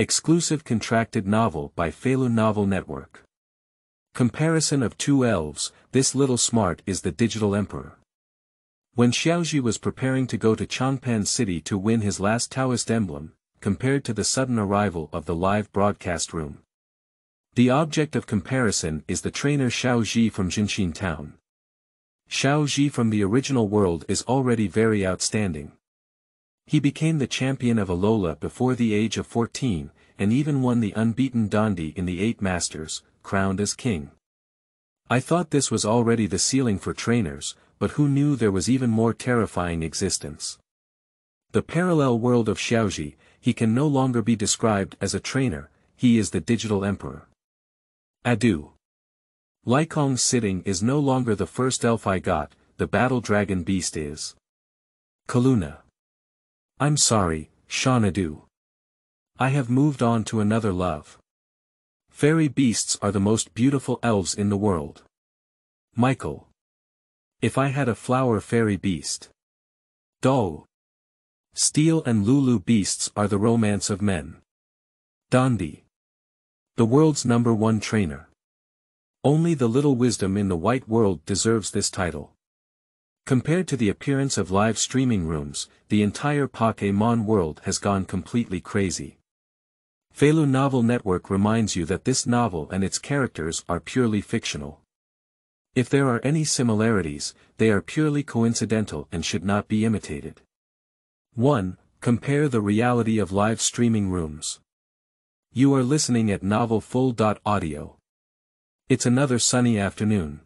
Exclusive contracted novel by Feilu Novel Network. Comparison of two elves, this little smart is the digital emperor. When Xiaozhi was preparing to go to Changpan City to win his last Taoist emblem, compared to the sudden arrival of the live broadcast room. The object of comparison is the trainer Xiao Zhi from Jinshin Town. Xiao Zhi from the original world is already very outstanding. He became the champion of Alola before the age of 14, and even won the unbeaten Dondi in the 8 Masters, crowned as king. I thought this was already the ceiling for trainers, but who knew there was even more terrifying existence. The parallel world of Xiaozhi, he can no longer be described as a trainer, he is the digital emperor. Adieu. Lycong's sitting is no longer the first elf I got, the battle dragon beast is. Kaluna. I'm sorry, Xanadu. I have moved on to another love. Fairy beasts are the most beautiful elves in the world. Michael. If I had a flower fairy beast. Do. Steel and Lulu beasts are the romance of men. Dondi. The world's #1 trainer. Only the little wisdom in the white world deserves this title. Compared to the appearance of live streaming rooms, the entire Pokémon world has gone completely crazy. Feilu Novel Network reminds you that this novel and its characters are purely fictional. If there are any similarities, they are purely coincidental and should not be imitated. 1. Compare the reality of live streaming rooms. You are listening at novelfull.audio. It's another sunny afternoon.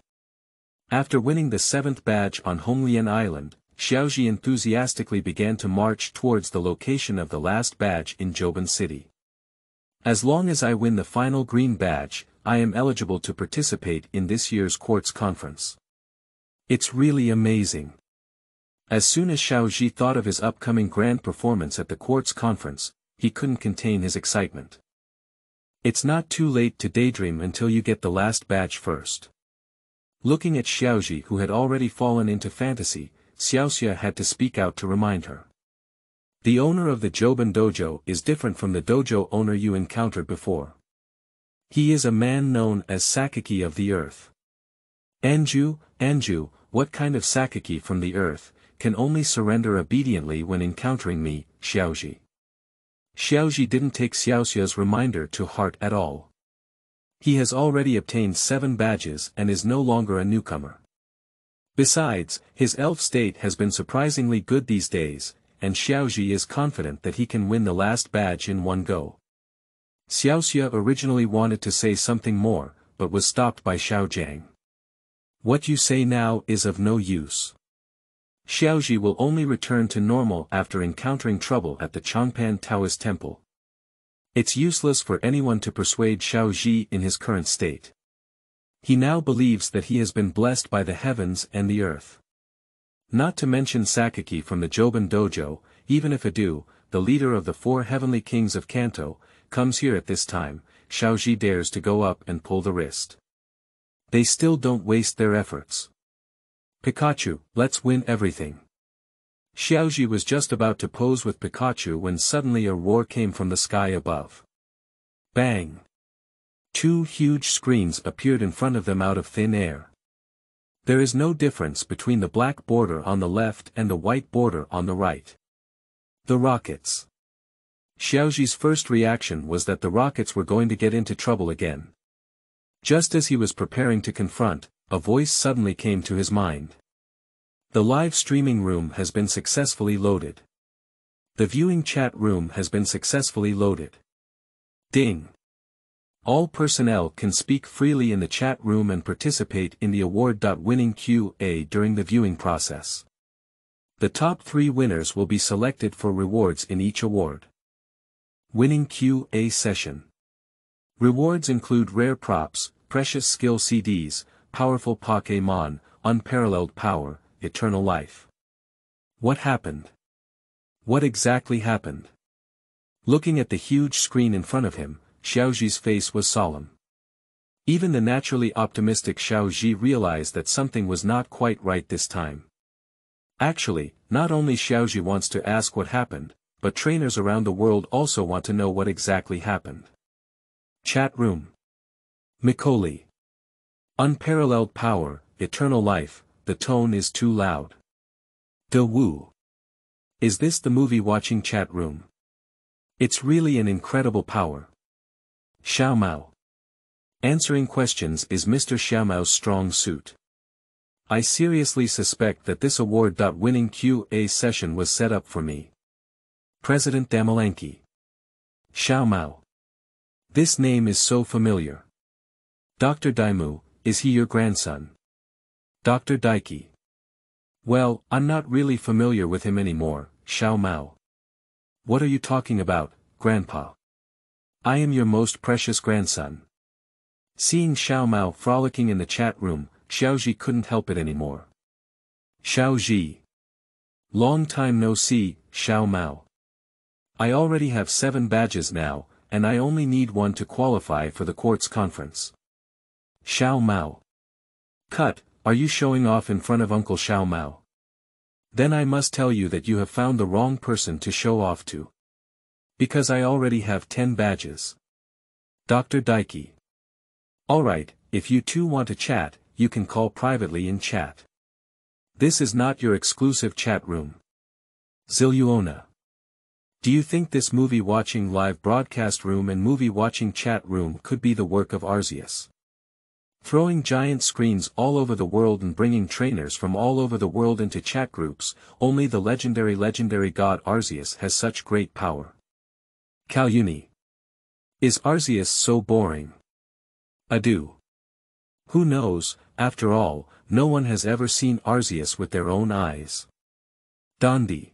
After winning the 7th badge on Honglian Island, Xiaozhi enthusiastically began to march towards the location of the last badge in Changpan City. As long as I win the final green badge, I am eligible to participate in this year's quartz conference. It's really amazing. As soon as Xiaozhi thought of his upcoming grand performance at the quartz conference, he couldn't contain his excitement. It's not too late to daydream until you get the last badge first. Looking at Xiaozhi who had already fallen into fantasy, Xiaozhi had to speak out to remind her. The owner of the Changpan dojo is different from the dojo owner you encountered before. He is a man known as Sakaki of the earth. Anju, what kind of Sakaki from the earth, can only surrender obediently when encountering me, Xiaozhi. Xiaozhi didn't take Xiaoxia's reminder to heart at all. He has already obtained 7 badges and is no longer a newcomer. Besides, his elf state has been surprisingly good these days, and Xiaozhi is confident that he can win the last badge in one go. Xiaoxia originally wanted to say something more, but was stopped by Xiaojiang. What you say now is of no use. Xiaozhi will only return to normal after encountering trouble at the Changpan Taoist temple. It's useless for anyone to persuade Xiaozhi in his current state. He now believes that he has been blessed by the heavens and the earth. Not to mention Sakaki from the Changpan dojo, even if Adu, the leader of the 4 heavenly kings of Kanto, comes here at this time, Xiaozhi dares to go up and pull the wrist. They still don't waste their efforts. Pikachu, let's win everything. Xiaozhi was just about to pose with Pikachu when suddenly a roar came from the sky above. Bang! 2 huge screens appeared in front of them out of thin air. There is no difference between the black border on the left and the white border on the right. The rockets. Xiaozhi's first reaction was that the rockets were going to get into trouble again. Just as he was preparing to confront, a voice suddenly came to his mind. The live streaming room has been successfully loaded. The viewing chat room has been successfully loaded. Ding! All personnel can speak freely in the chat room and participate in the award-winning QA during the viewing process. The top 3 winners will be selected for rewards in each award. Winning QA session. Rewards include rare props, precious skill CDs, powerful Pokémon, unparalleled power, eternal life. What happened? What exactly happened? Looking at the huge screen in front of him, Xiaozhi's face was solemn. Even the naturally optimistic Xiaozhi realized that something was not quite right this time. Actually, not only Xiaozhi wants to ask what happened, but trainers around the world also want to know what exactly happened. Chat room. Mikoli. Unparalleled power, eternal life, the tone is too loud. De Wu. Is this the movie watching chat room? It's really an incredible power. Xiao Mao. Answering questions is Mr. Xiao Mao's strong suit. I seriously suspect that this award-winning QA session was set up for me. President Damalanki. Xiao Mao. This name is so familiar. Dr. Daimu, is he your grandson? Dr. Daiki. Well, I'm not really familiar with him anymore, Xiao Mao. What are you talking about, Grandpa? I am your most precious grandson. Seeing Xiao Mao frolicking in the chat room, Xiaozhi couldn't help it anymore. Xiaozhi. Long time no see, Xiao Mao. I already have 7 badges now, and I only need 1 to qualify for the quartz conference. Xiao Mao. Cut, are you showing off in front of Uncle Xiao Mao? Then I must tell you that you have found the wrong person to show off to. Because I already have 10 badges. Dr. Daiki. Alright, if you two want to chat, you can call privately in chat. This is not your exclusive chat room. Ziluona. Do you think this movie watching live broadcast room and movie watching chat room could be the work of Arceus? Throwing giant screens all over the world and bringing trainers from all over the world into chat groups, only the legendary god Arceus has such great power. Kalyuni. Is Arceus so boring? Adu. Who knows, after all, no one has ever seen Arceus with their own eyes. Dondi.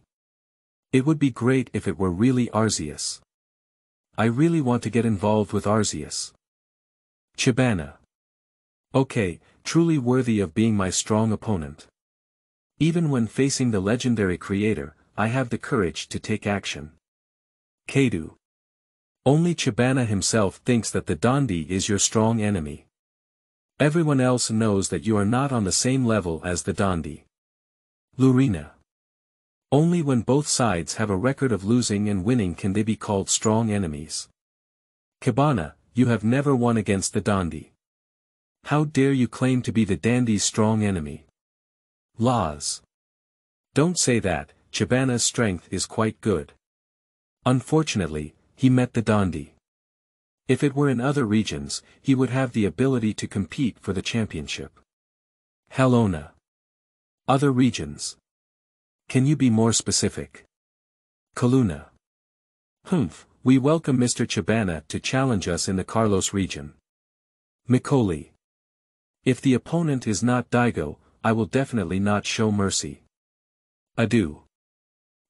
It would be great if it were really Arceus. I really want to get involved with Arceus. Chibana. Okay, truly worthy of being my strong opponent. Even when facing the legendary creator, I have the courage to take action. Kadu. Only Chibana himself thinks that the Dondi is your strong enemy. Everyone else knows that you are not on the same level as the Dondi. Lurina. Only when both sides have a record of losing and winning can they be called strong enemies. Kibana, you have never won against the Dondi. How dare you claim to be the Dandy's strong enemy? Laws. Don't say that, Chibana's strength is quite good. Unfortunately, he met the Dondi. If it were in other regions, he would have the ability to compete for the championship. Helona. Other regions. Can you be more specific? Kaluna. Humph, we welcome Mr. Chibana to challenge us in the Carlos region. Mikoli. If the opponent is not Daigo, I will definitely not show mercy. Adu.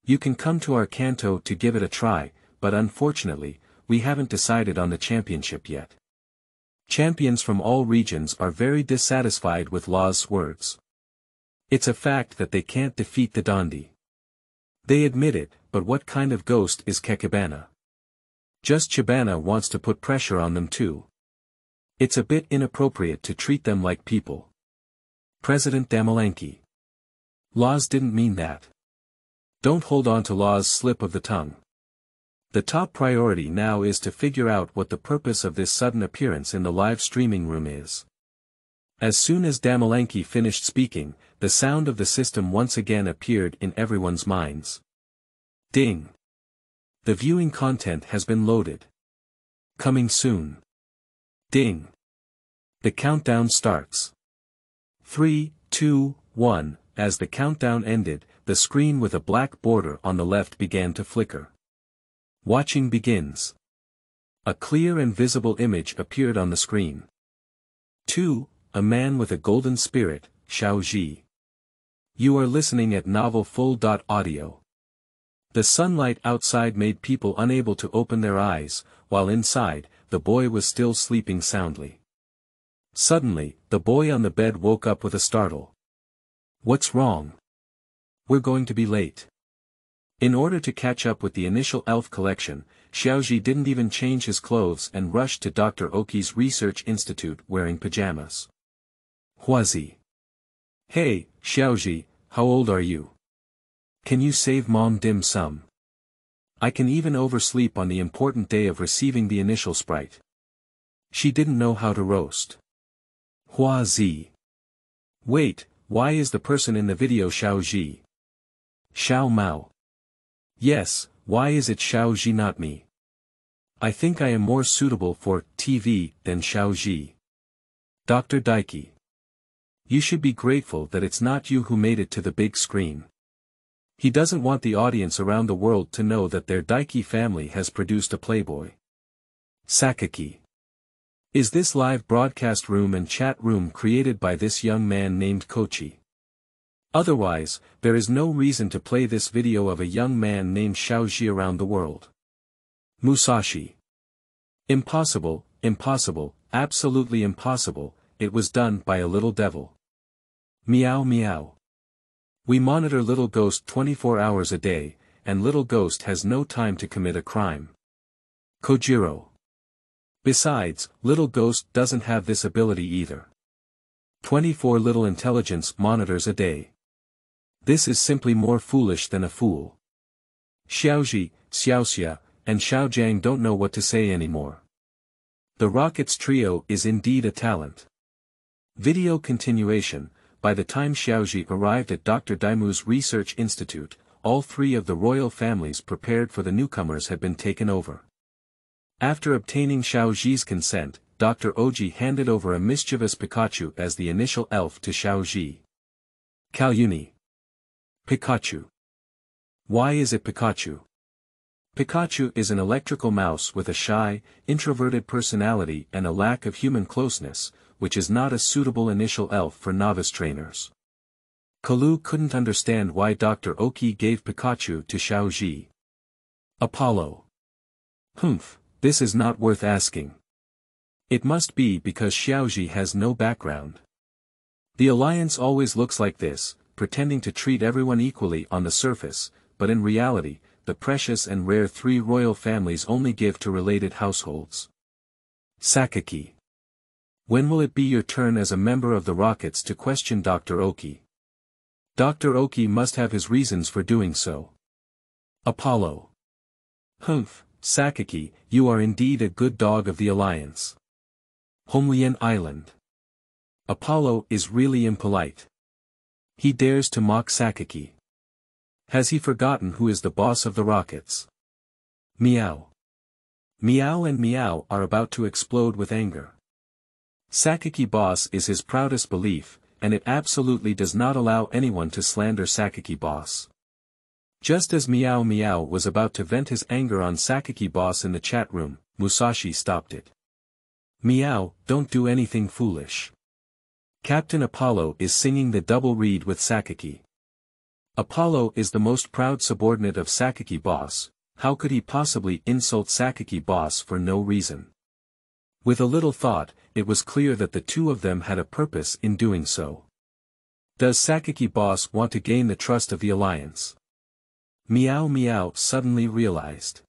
You can come to our Kanto to give it a try, but unfortunately, we haven't decided on the championship yet. Champions from all regions are very dissatisfied with Law's words. It's a fact that they can't defeat the Dondi. They admit it, but what kind of ghost is Kekibana? Just Chibana wants to put pressure on them too. It's a bit inappropriate to treat them like people. President Damalanki. Laws didn't mean that. Don't hold on to Law's slip of the tongue. The top priority now is to figure out what the purpose of this sudden appearance in the live streaming room is. As soon as Damalanki finished speaking, the sound of the system once again appeared in everyone's minds. Ding! The viewing content has been loaded. Coming soon. Ding! The countdown starts. 3, 2, 1, as the countdown ended, the screen with a black border on the left began to flicker. Watching begins. A clear and visible image appeared on the screen. 2. A man with a golden spirit, Xiao Zhi. You are listening at Novel Full.audio. The sunlight outside made people unable to open their eyes, while inside, the boy was still sleeping soundly. Suddenly, the boy on the bed woke up with a startle. What's wrong? We're going to be late. In order to catch up with the initial elf collection, Xiaozhi didn't even change his clothes and rushed to Dr. Oki's research institute wearing pajamas. Huazi. Hey, Xiaozhi, how old are you? Can you save mom dim sum? I can even oversleep on the important day of receiving the initial sprite. She didn't know how to roast. Hua Zi. Wait, why is the person in the video Xiaozhi? Xiao Mao. Yes, why is it Xiaozhi not me? I think I am more suitable for TV than Xiaozhi. Dr. Daiki. You should be grateful that it's not you who made it to the big screen. He doesn't want the audience around the world to know that their Daiki family has produced a playboy. Sakaki. Is this live broadcast room and chat room created by this young man named Kochi? Otherwise, there is no reason to play this video of a young man named Xiaozhi around the world. Musashi. Impossible, impossible, absolutely impossible, it was done by a little devil. Meow meow. We monitor Little Ghost 24 hours a day, and Little Ghost has no time to commit a crime. Kojiro. Besides, Little Ghost doesn't have this ability either. 24 little intelligence monitors a day. This is simply more foolish than a fool. Xiaozhi, Xiaoxia, and Xiaojiang don't know what to say anymore. The Rockets trio is indeed a talent. Video continuation. By the time Xiaozhi arrived at Dr. Daimu's research institute, all three of the royal families prepared for the newcomers had been taken over. After obtaining Xiaozhi's consent, Dr. Oji handed over a mischievous Pikachu as the initial elf to Xiaozhi. Kalyuni. Pikachu. Why is it Pikachu? Pikachu is an electrical mouse with a shy, introverted personality and a lack of human closeness, which is not a suitable initial elf for novice trainers. Kalu couldn't understand why Dr. Oki gave Pikachu to Xiaozhi. Apollo. Humph, this is not worth asking. It must be because Xiaozhi has no background. The alliance always looks like this, pretending to treat everyone equally on the surface, but in reality, the precious and rare three royal families only give to related households. Sakaki. When will it be your turn as a member of the Rockets to question Dr. Oki? Dr. Oki must have his reasons for doing so. Apollo. Humph, Sakaki, you are indeed a good dog of the alliance. Homelian Island. Apollo is really impolite. He dares to mock Sakaki. Has he forgotten who is the boss of the Rockets? Meow. Meow and Meow are about to explode with anger. Sakaki boss is his proudest belief, and it absolutely does not allow anyone to slander Sakaki boss. Just as Meow Meow was about to vent his anger on Sakaki boss in the chat room, Musashi stopped it. Meow, don't do anything foolish. Captain Apollo is singing the double reed with Sakaki. Apollo is the most proud subordinate of Sakaki boss, how could he possibly insult Sakaki boss for no reason? With a little thought, it was clear that the two of them had a purpose in doing so. Does Sakaki boss want to gain the trust of the alliance? Meow Meow suddenly realized.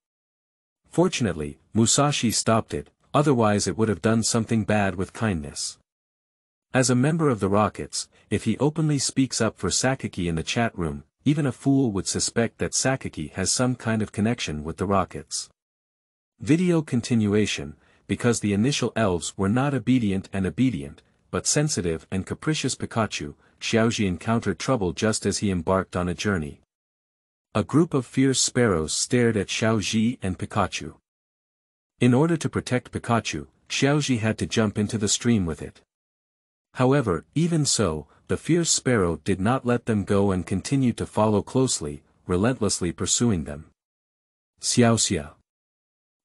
Fortunately, Musashi stopped it, otherwise it would have done something bad with kindness. As a member of the Rockets, if he openly speaks up for Sakaki in the chat room, even a fool would suspect that Sakaki has some kind of connection with the Rockets. Video continuation. Because the initial elves were not obedient, but sensitive and capricious Pikachu, Xiaozhi encountered trouble just as he embarked on a journey. A group of fierce sparrows stared at Xiaozhi and Pikachu. In order to protect Pikachu, Xiaozhi had to jump into the stream with it. However, even so, the fierce sparrow did not let them go and continued to follow closely, relentlessly pursuing them. Xiaoxia.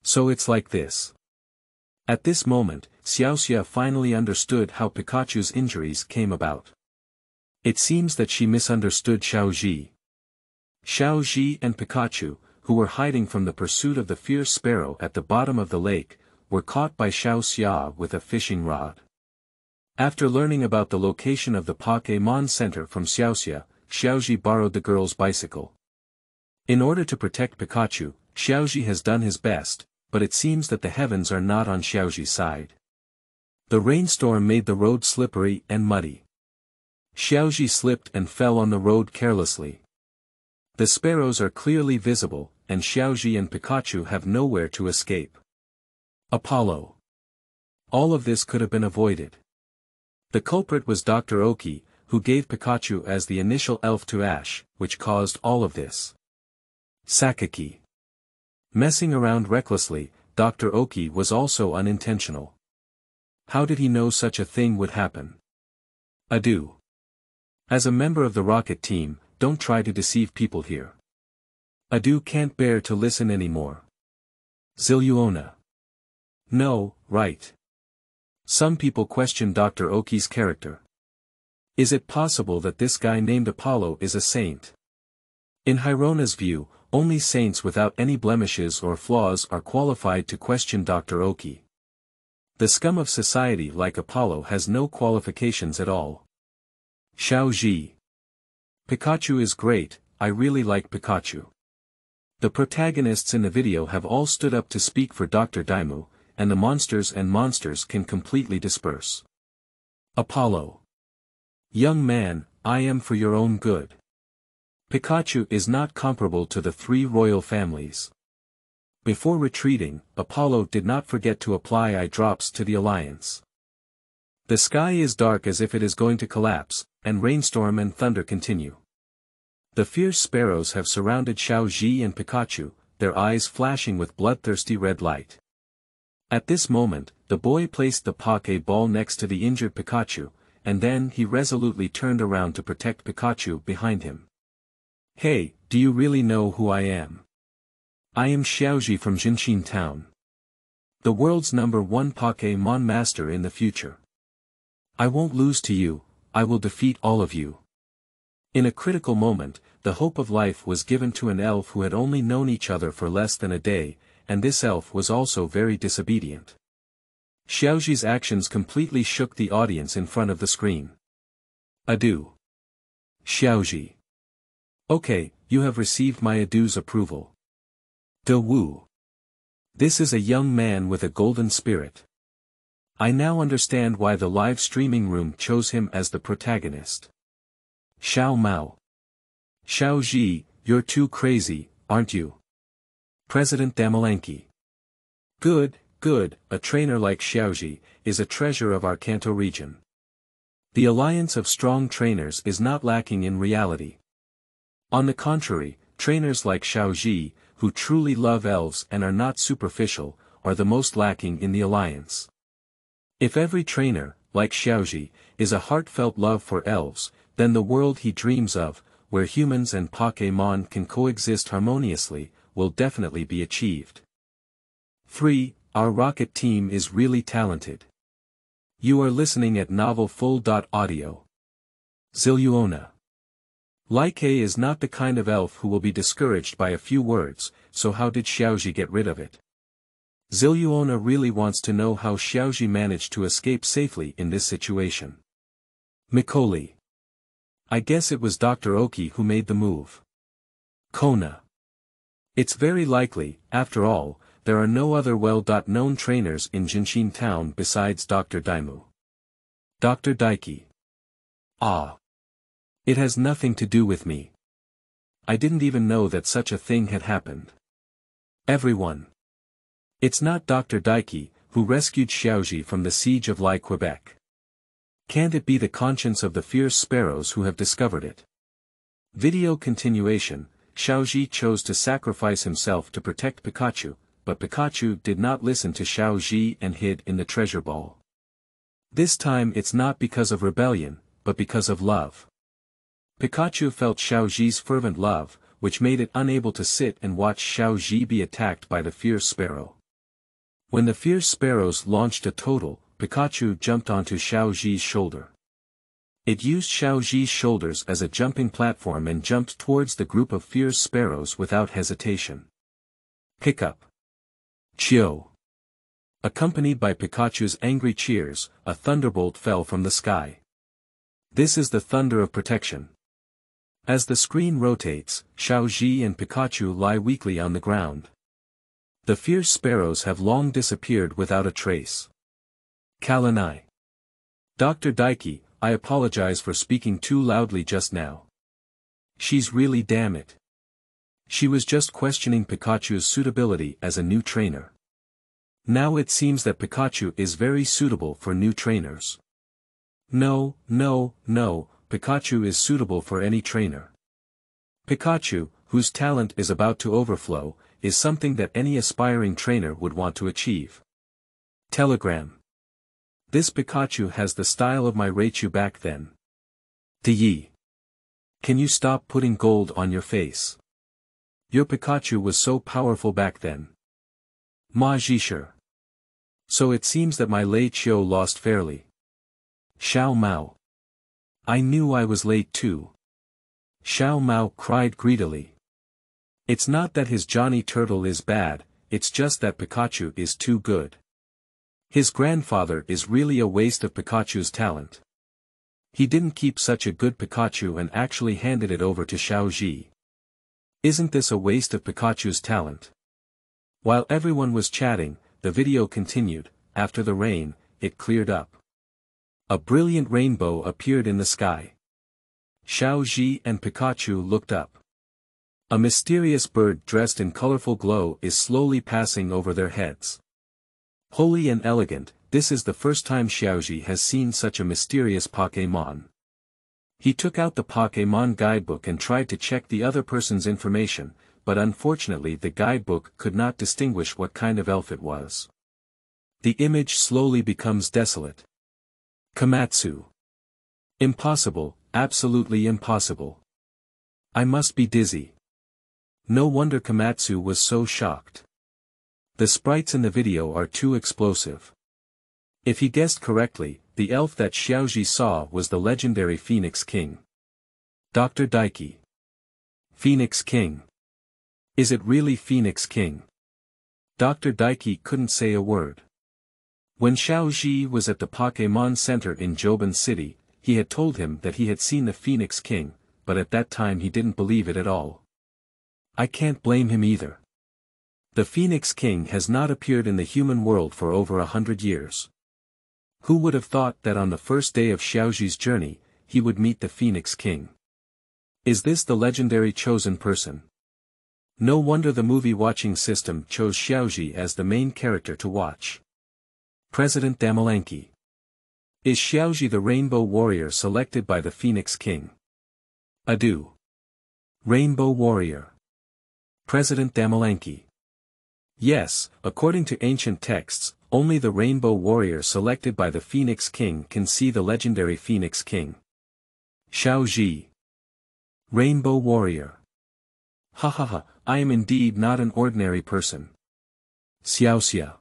So it's like this. At this moment, Xiaoxia finally understood how Pikachu's injuries came about. It seems that she misunderstood Xiaozhi. Xiaozhi and Pikachu, who were hiding from the pursuit of the fierce sparrow at the bottom of the lake, were caught by Xiaoxia with a fishing rod. After learning about the location of the Pokémon Center from Xiaoxia, Xiaozhi borrowed the girl's bicycle. In order to protect Pikachu, Xiaozhi has done his best, but it seems that the heavens are not on Xiaozhi's side. The rainstorm made the road slippery and muddy. Xiaozhi slipped and fell on the road carelessly. The sparrows are clearly visible, and Xiaozhi and Pikachu have nowhere to escape. Apollo. All of this could have been avoided. The culprit was Dr. Oki, who gave Pikachu as the initial elf to Ash, which caused all of this. Sakaki. Messing around recklessly, Dr. Oki was also unintentional. How did he know such a thing would happen? Adu. As a member of the rocket team, don't try to deceive people here. Adu can't bear to listen anymore. Zilluona. No, right. Some people question Dr. Oki's character. Is it possible that this guy named Apollo is a saint? In Hirona's view, only saints without any blemishes or flaws are qualified to question Dr. Oki. The scum of society like Apollo has no qualifications at all. Xiao Zhi. Pikachu is great, I really like Pikachu. The protagonists in the video have all stood up to speak for Dr. Daimu, and the monsters can completely disperse. Apollo. Young man, I am for your own good. Pikachu is not comparable to the three royal families. Before retreating, Apollo did not forget to apply eye drops to the alliance. The sky is dark as if it is going to collapse, and rainstorm and thunder continue. The fierce sparrows have surrounded Xiaozhi and Pikachu, their eyes flashing with bloodthirsty red light. At this moment, the boy placed the Pokeball next to the injured Pikachu, and then he resolutely turned around to protect Pikachu behind him. Hey, do you really know who I am? I am Xiaozhi from Jinshin Town. The world's #1 Pokemon master in the future. I won't lose to you, I will defeat all of you. In a critical moment, the hope of life was given to an elf who had only known each other for less than a day, and this elf was also very disobedient. Xiaozhi's actions completely shook the audience in front of the screen. Adu. Xiaozhi. Okay, you have received my Adu's approval. De Wu. This is a young man with a golden spirit. I now understand why the live streaming room chose him as the protagonist. Xiao Mao. Xiaozhi, you're too crazy, aren't you? President Damalanki. Good, a trainer like Xiaozhi, is a treasure of our Kanto region. The alliance of strong trainers is not lacking in reality. On the contrary, trainers like Xiaozhi, who truly love elves and are not superficial, are the most lacking in the alliance. If every trainer, like Xiaozhi, is a heartfelt love for elves, then the world he dreams of, where humans and Pokémon can coexist harmoniously, will definitely be achieved. 3. Our rocket team is really talented. You are listening at novelfull.audio. Zilluona. Like A is not the kind of elf who will be discouraged by a few words, so how did Xiaozhi get rid of it? Zilluona really wants to know how Xiaozhi managed to escape safely in this situation. Mikoli. I guess it was Dr. Oki who made the move. Kona. It's very likely, after all, there are no other well-known trainers in Jinshin Town besides Dr. Daimu. Dr. Daiki. Ah. It has nothing to do with me. I didn't even know that such a thing had happened. Everyone. It's not Dr. Daiki, who rescued Xiaozhi from the siege of Lai Quebec. Can't it be the conscience of the fierce sparrows who have discovered it? Video continuation. Xiaozhi chose to sacrifice himself to protect Pikachu, but Pikachu did not listen to Xiaozhi and hid in the treasure ball. This time it's not because of rebellion, but because of love. Pikachu felt Xiaozhi's fervent love, which made it unable to sit and watch Xiaozhi be attacked by the fierce sparrow. When the fierce sparrows launched a total, Pikachu jumped onto Xiaozhi's shoulder. It used Xiaozhi's shoulders as a jumping platform and jumped towards the group of fierce sparrows without hesitation. Pickup. Chio. Accompanied by Pikachu's angry cheers, a thunderbolt fell from the sky. This is the thunder of protection. As the screen rotates, Xiaozhi and Pikachu lie weakly on the ground. The fierce sparrows have long disappeared without a trace. Kalanai. Dr. Daiki, I apologize for speaking too loudly just now. She's really damn it. She was just questioning Pikachu's suitability as a new trainer. Now it seems that Pikachu is very suitable for new trainers. No, Pikachu is suitable for any trainer. Pikachu, whose talent is about to overflow, is something that any aspiring trainer would want to achieve. Telegram. This Pikachu has the style of my Raichu back then. Yi. Can you stop putting gold on your face? Your Pikachu was so powerful back then. Ma Zhisher. So it seems that my Lei Qiu lost fairly. Xiao Mao. I knew I was late too. Xiao Mao cried greedily. It's not that his Johnny Turtle is bad, it's just that Pikachu is too good. His grandfather is really a waste of Pikachu's talent. He didn't keep such a good Pikachu and actually handed it over to Xiaozhi. Isn't this a waste of Pikachu's talent? While everyone was chatting, the video continued. After the rain, it cleared up. A brilliant rainbow appeared in the sky. Xiaozhi and Pikachu looked up. A mysterious bird dressed in colorful glow is slowly passing over their heads. Holy and elegant, this is the first time Xiaozhi has seen such a mysterious Pokémon. He took out the Pokémon guidebook and tried to check the other person's information, but unfortunately the guidebook could not distinguish what kind of elf it was. The image slowly becomes desolate. Komatsu. Impossible, absolutely impossible. I must be dizzy. No wonder Komatsu was so shocked. The sprites in the video are too explosive. If he guessed correctly, the elf that Xiaozhi saw was the legendary Phoenix King. Dr. Daiki. Phoenix King. Is it really Phoenix King? Dr. Daiki couldn't say a word. When Xiaozhi was at the Pokémon Center in Changpan City, he had told him that he had seen the Phoenix King, but at that time he didn't believe it at all. I can't blame him either. The Phoenix King has not appeared in the human world for over 100 years. Who would have thought that on the first day of Xiaozhi's journey, he would meet the Phoenix King? Is this the legendary chosen person? No wonder the movie watching system chose Xiaozhi as the main character to watch. President Damalanki. Is Xiaozhi the Rainbow Warrior selected by the Phoenix King? Adu. Rainbow Warrior. President Damalanki. Yes, according to ancient texts, only the Rainbow Warrior selected by the Phoenix King can see the legendary Phoenix King. Xiaozhi. Rainbow Warrior. I am indeed not an ordinary person. Xiaoxia.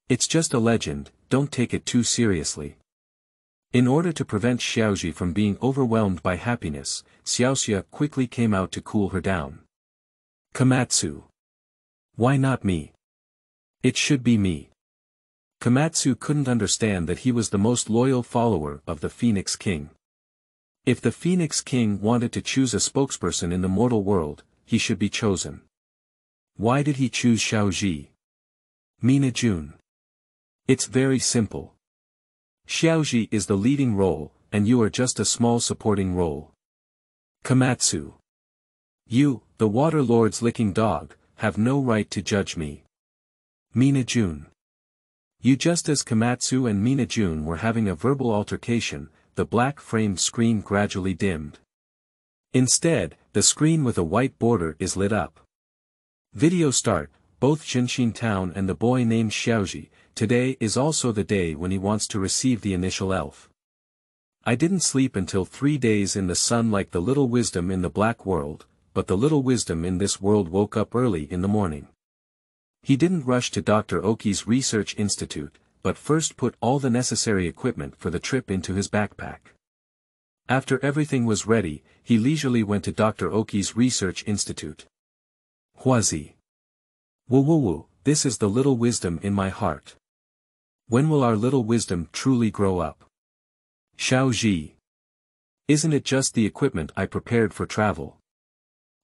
It's just a legend, don't take it too seriously. In order to prevent Xiaozhi from being overwhelmed by happiness, Xiaoxia quickly came out to cool her down. Komatsu. Why not me? It should be me. Komatsu couldn't understand that he was the most loyal follower of the Phoenix King. If the Phoenix King wanted to choose a spokesperson in the mortal world, he should be chosen. Why did he choose Xiaozhi? Mina Jun. It's very simple. Xiaozhi is the leading role, and you are just a small supporting role. Komatsu. You, the Water Lord's licking dog, have no right to judge me. Mina Jun. You. Just as Komatsu and Mina Jun were having a verbal altercation, the black-framed screen gradually dimmed. Instead, the screen with a white border is lit up. Video start. Both Jinshin Town and the boy named Xiaozhi. Today is also the day when he wants to receive the initial elf. I didn't sleep until 3 days in the sun like the little wisdom in the black world, but the little wisdom in this world woke up early in the morning. He didn't rush to Dr. Oki's research institute, but first put all the necessary equipment for the trip into his backpack. After everything was ready, he leisurely went to Dr. Oki's research institute. Huazi. Woo, this is the little wisdom in my heart. When will our little wisdom truly grow up? Xiaozhi. Isn't it just the equipment I prepared for travel?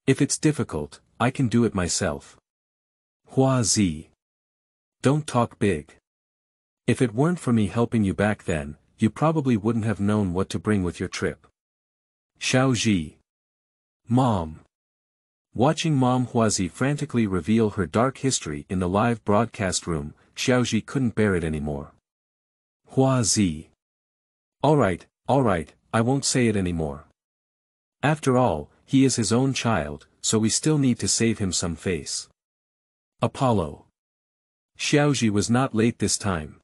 If it's difficult, I can do it myself. Huazi. Don't talk big. If it weren't for me helping you back then, you probably wouldn't have known what to bring with your trip. Xiaozhi. Mom. Watching Mom Huazi frantically reveal her dark history in the live broadcast room, Xiaozhi couldn't bear it anymore. Huazi. Alright, I won't say it anymore. After all, he is his own child, so we still need to save him some face. Apollo. Xiaozhi was not late this time.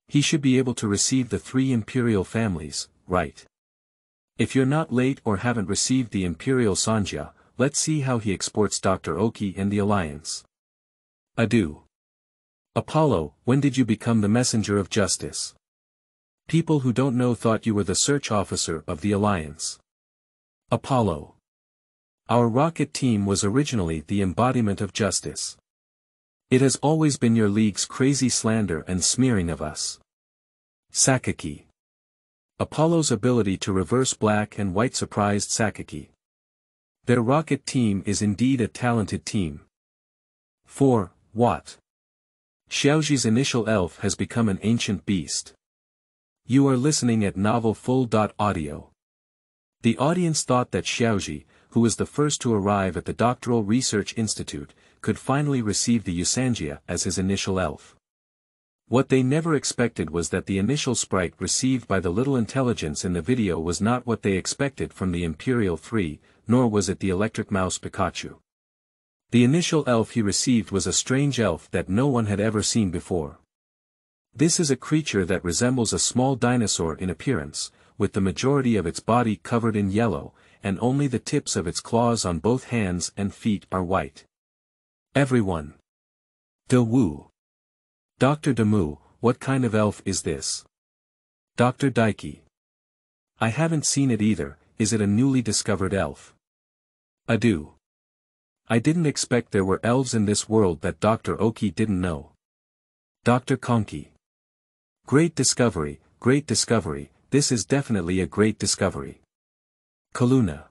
He should be able to receive the 3 imperial families, right? If you're not late or haven't received the imperial Sanjia, let's see how he exports Dr. Oki and the alliance. Adieu. Apollo, when did you become the messenger of justice? People who don't know thought you were the search officer of the alliance. Apollo. Our rocket team was originally the embodiment of justice. It has always been your league's crazy slander and smearing of us. Sakaki. Apollo's ability to reverse black and white surprised Sakaki. Their rocket team is indeed a talented team. 4. What? Xiaozhi's initial elf has become an ancient beast. You are listening at Novel Full. Audio. The audience thought that Xiaozhi, who was the first to arrive at the Doctoral Research Institute, could finally receive the Yusanjia as his initial elf. What they never expected was that the initial sprite received by the little intelligence in the video was not what they expected from the Imperial 3, nor was it the electric mouse Pikachu. The initial elf he received was a strange elf that no one had ever seen before. This is a creature that resembles a small dinosaur in appearance, with the majority of its body covered in yellow, and only the tips of its claws on both hands and feet are white. Everyone. De Wu. Dr. Demu, what kind of elf is this? Dr. Daiki. I haven't seen it either, is it a newly discovered elf? Adieu. I didn't expect there were elves in this world that Dr. Oki didn't know. Dr. Konki. Great discovery, this is definitely a great discovery. Kaluna.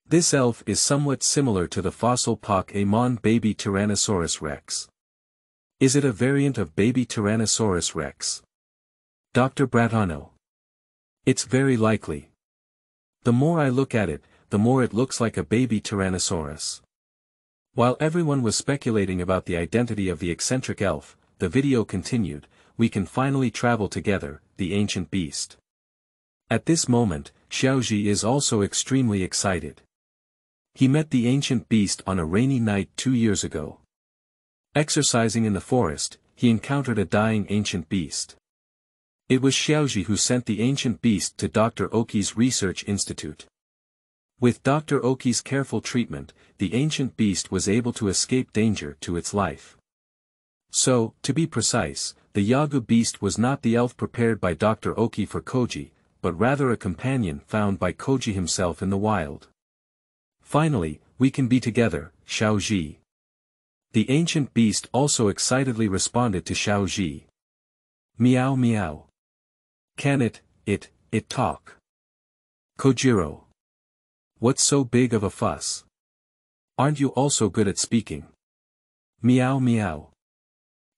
This elf is somewhat similar to the fossil Pokémon baby Tyrannosaurus rex. Is it a variant of baby Tyrannosaurus rex? Dr. Bratano. It's very likely. The more I look at it, the more it looks like a baby Tyrannosaurus. While everyone was speculating about the identity of the eccentric elf, the video continued, we can finally travel together, the ancient beast. At this moment, Xiaozhi is also extremely excited. He met the ancient beast on a rainy night 2 years ago. Exercising in the forest, he encountered a dying ancient beast. It was Xiaozhi who sent the ancient beast to Dr. Oki's research institute. With Dr. Oki's careful treatment, the ancient beast was able to escape danger to its life. So, to be precise, the Agu Beast was not the elf prepared by Dr. Oki for Koji, but rather a companion found by Koji himself in the wild. Finally, we can be together, Xiaozhi. The ancient beast also excitedly responded to Xiaozhi. Meow meow. Can it talk? Kojiro. What's so big of a fuss? Aren't you also good at speaking? Meow meow.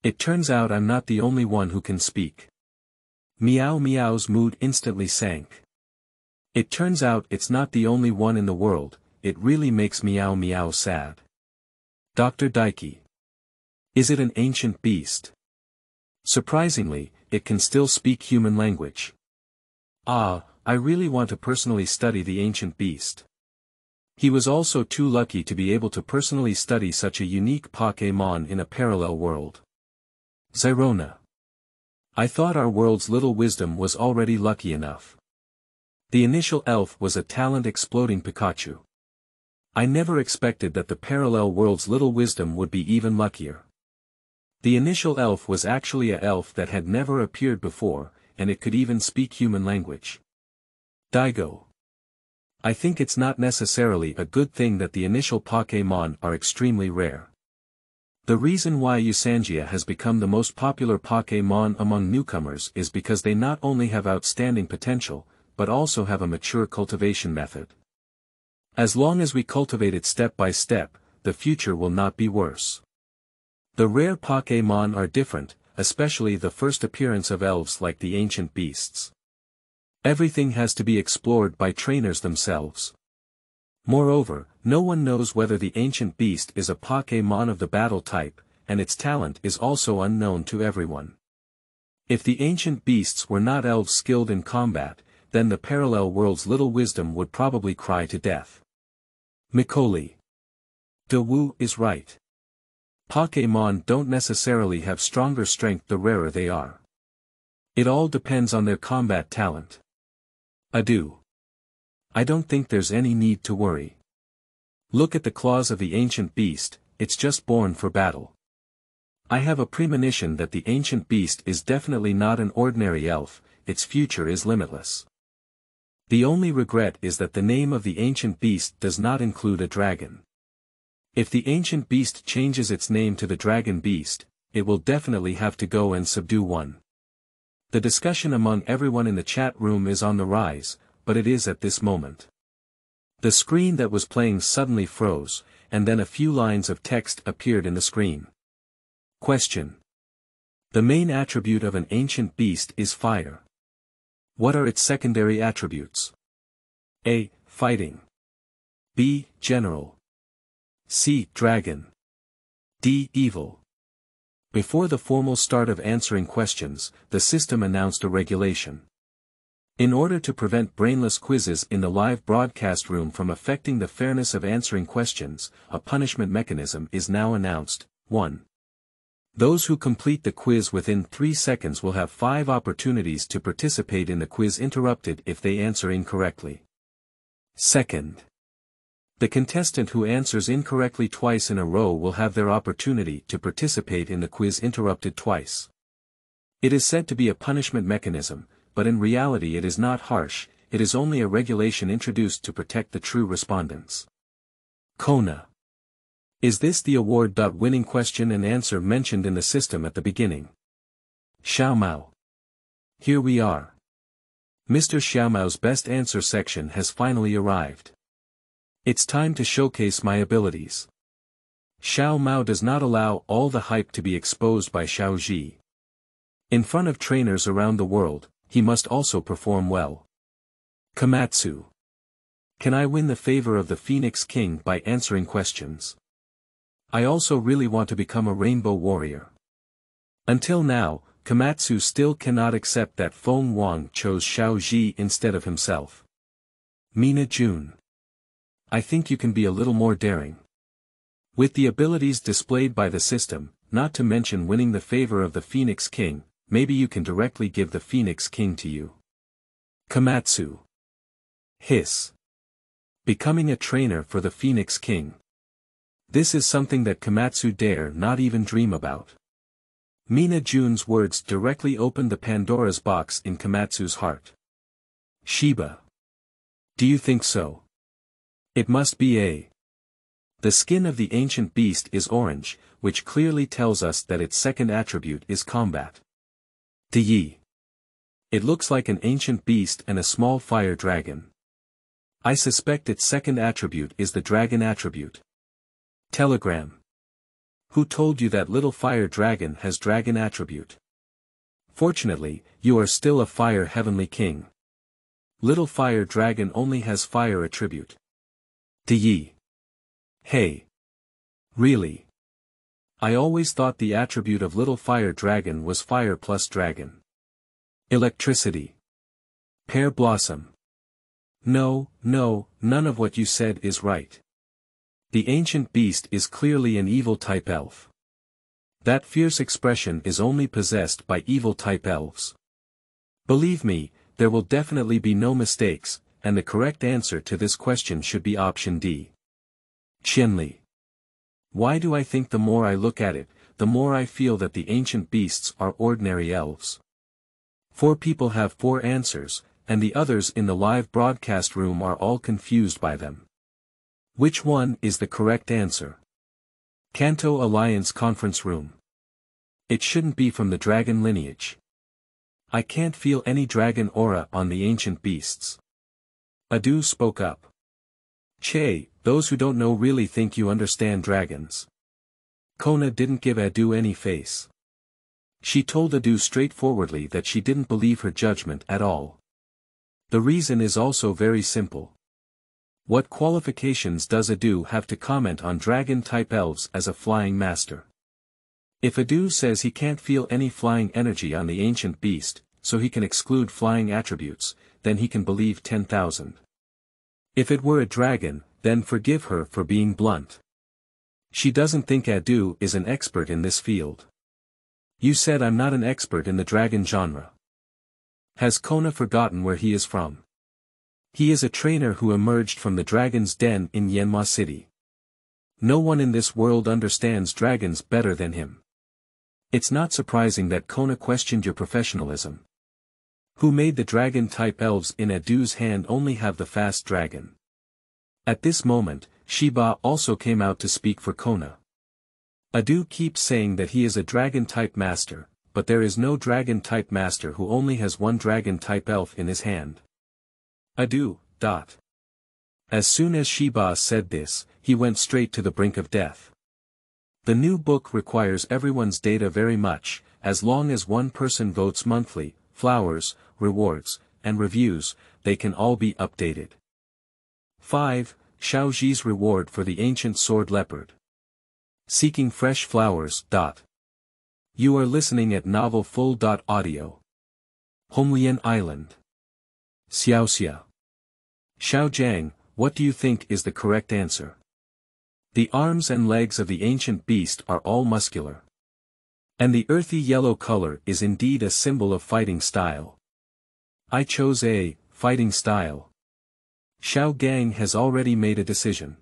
It turns out I'm not the only one who can speak. Meow meow's mood instantly sank. It turns out it's not the only one in the world, it really makes meow meow sad. Dr. Daiki. Is it an ancient beast? Surprisingly, it can still speak human language. Ah, I really want to personally study the ancient beast. He was also too lucky to be able to personally study such a unique Pokémon in a parallel world. Zyrona. I thought our world's little wisdom was already lucky enough. The initial elf was a talent exploding Pikachu. I never expected that the parallel world's little wisdom would be even luckier. The initial elf was actually a elf that had never appeared before, and it could even speak human language. Daigo. I think it's not necessarily a good thing that the initial Pokémon are extremely rare. The reason why Yusanjia has become the most popular Pokémon among newcomers is because they not only have outstanding potential, but also have a mature cultivation method. As long as we cultivate it step by step, the future will not be worse. The rare Pokémon are different, especially the first appearance of elves like the ancient beasts. Everything has to be explored by trainers themselves. Moreover, no one knows whether the ancient beast is a Pokémon of the battle type, and its talent is also unknown to everyone. If the ancient beasts were not elves skilled in combat, then the parallel world's little wisdom would probably cry to death. Macaulay. De Wu is right. Pokémon don't necessarily have stronger strength the rarer they are. It all depends on their combat talent. Adieu. I don't think there's any need to worry. Look at the claws of the ancient beast, it's just born for battle. I have a premonition that the ancient beast is definitely not an ordinary elf, its future is limitless. The only regret is that the name of the ancient beast does not include a dragon. If the ancient beast changes its name to the dragon beast, it will definitely have to go and subdue one. The discussion among everyone in the chat room is on the rise, but it is at this moment. The screen that was playing suddenly froze, and then a few lines of text appeared in the screen. Question. The main attribute of an ancient beast is fire. What are its secondary attributes? A. Fighting. B. General. C. Dragon. D. Evil. Before the formal start of answering questions, the system announced a regulation. In order to prevent brainless quizzes in the live broadcast room from affecting the fairness of answering questions, a punishment mechanism is now announced. 1. Those who complete the quiz within 3 seconds will have 5 opportunities to participate in the quiz interrupted if they answer incorrectly. Second. The contestant who answers incorrectly twice in a row will have their opportunity to participate in the quiz interrupted twice. It is said to be a punishment mechanism, but in reality it is not harsh, it is only a regulation introduced to protect the true respondents. Kona. Is this the award? Winning question and answer mentioned in the system at the beginning? Xiaomao. Here we are. Mr. Xiaomao's best answer section has finally arrived. It's time to showcase my abilities. Xiaomao does not allow all the hype to be exposed by Xiaozhi. In front of trainers around the world, he must also perform well. Komatsu. Can I win the favor of the Phoenix King by answering questions? I also really want to become a rainbow warrior. Until now, Komatsu still cannot accept that Feng Wang chose Xiaozhi instead of himself. Mina Jun. I think you can be a little more daring. With the abilities displayed by the system, not to mention winning the favor of the Phoenix King, maybe you can directly give the Phoenix King to you. Komatsu. Hiss. Becoming a trainer for the Phoenix King. This is something that Komatsu dare not even dream about. Mina Jun's words directly opened the Pandora's box in Komatsu's heart. Shiba. Do you think so? It must be A. The skin of the ancient beast is orange, which clearly tells us that its second attribute is combat. Yi. It looks like an ancient beast and a small fire dragon. I suspect its second attribute is the dragon attribute. Telegram. Who told you that little fire dragon has dragon attribute? Fortunately, you are still a fire heavenly king. Little fire dragon only has fire attribute. Yi. Hey. Really? I always thought the attribute of little fire dragon was fire plus dragon. Electricity. Pear blossom. No, none of what you said is right. The ancient beast is clearly an evil type elf. That fierce expression is only possessed by evil type elves. Believe me, there will definitely be no mistakes, and the correct answer to this question should be option D. Qianli. Why do I think the more I look at it, the more I feel that the ancient beasts are ordinary elves? 4 people have 4 answers, and the others in the live broadcast room are all confused by them. Which one is the correct answer? Kanto Alliance Conference Room. It shouldn't be from the dragon lineage. I can't feel any dragon aura on the ancient beasts. Adu spoke up. Che, those who don't know really think you understand dragons. Kona didn't give Adu any face. She told Adu straightforwardly that she didn't believe her judgment at all. The reason is also very simple. What qualifications does Adu have to comment on dragon-type elves as a flying master? If Adu says he can't feel any flying energy on the ancient beast, so he can exclude flying attributes, then he can believe 10,000. If it were a dragon, then forgive her for being blunt. She doesn't think Adu is an expert in this field. You said I'm not an expert in the dragon genre. Has Kona forgotten where he is from? He is a trainer who emerged from the dragon's den in Yanma City. No one in this world understands dragons better than him. It's not surprising that Kona questioned your professionalism. Who made the dragon-type elves in Adu's hand only have the fast dragon? At this moment, Shiba also came out to speak for Kona. Adu keeps saying that he is a dragon-type master, but there is no dragon-type master who only has one dragon-type elf in his hand. Adu. As soon as Shiba said this, he went straight to the brink of death. The new book requires everyone's data very much, as long as one person votes monthly, flowers, rewards, and reviews, they can all be updated. 5. Xiaozhi's reward for the ancient sword leopard. Seeking fresh flowers. You are listening at Novel Full. Audio. Homelian Island. Xiaoxia. Xiaojiang, what do you think is the correct answer? The arms and legs of the ancient beast are all muscular. And the earthy yellow color is indeed a symbol of fighting style. I chose A, fighting style. Xiao Gang has already made a decision.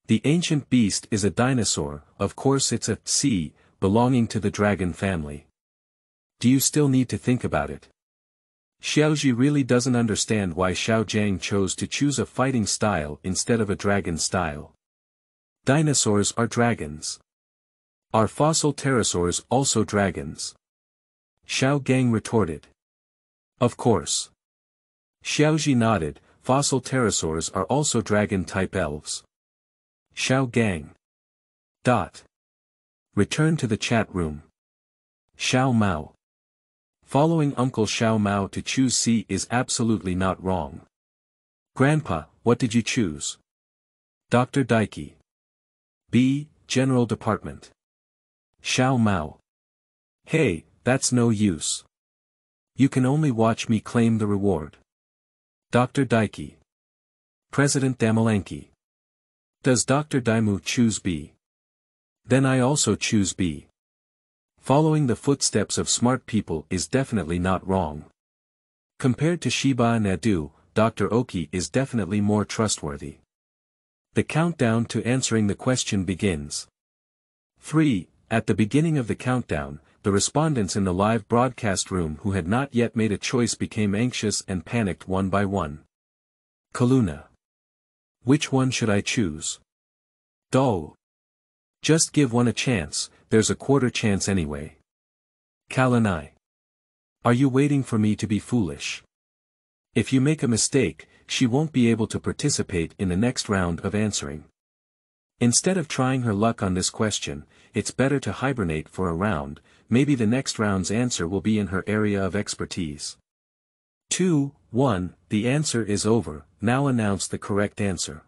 The ancient beast is a dinosaur, of course it's a C, belonging to the dragon family. Do you still need to think about it? Xiaozhi really doesn't understand why Xiao Jiang chose to choose a fighting style instead of a dragon style. Dinosaurs are dragons. Are fossil pterosaurs also dragons? Xiao Gang retorted. Of course. Xiaozhi nodded, fossil pterosaurs are also dragon-type elves. Xiao Gang. Return to the chat room. Xiao Mao. Following Uncle Xiao Mao to choose C is absolutely not wrong. Grandpa, what did you choose? Dr. Daiki. B, General Department. Xiao Mao. Hey, that's no use. You can only watch me claim the reward. Dr. Daiki. President Damalanki. Does Dr. Daimu choose B? Then I also choose B. Following the footsteps of smart people is definitely not wrong. Compared to Shiba and Adu, Dr. Oki is definitely more trustworthy. The countdown to answering the question begins. 3. At the beginning of the countdown, the respondents in the live broadcast room who had not yet made a choice became anxious and panicked one by one. Kaluna. Which one should I choose? Do. Just give one a chance, there's a quarter chance anyway. Kalanai. Are you waiting for me to be foolish? If you make a mistake, she won't be able to participate in the next round of answering. Instead of trying her luck on this question, it's better to hibernate for a round, maybe the next round's answer will be in her area of expertise. 2, 1, the answer is over, now announce the correct answer.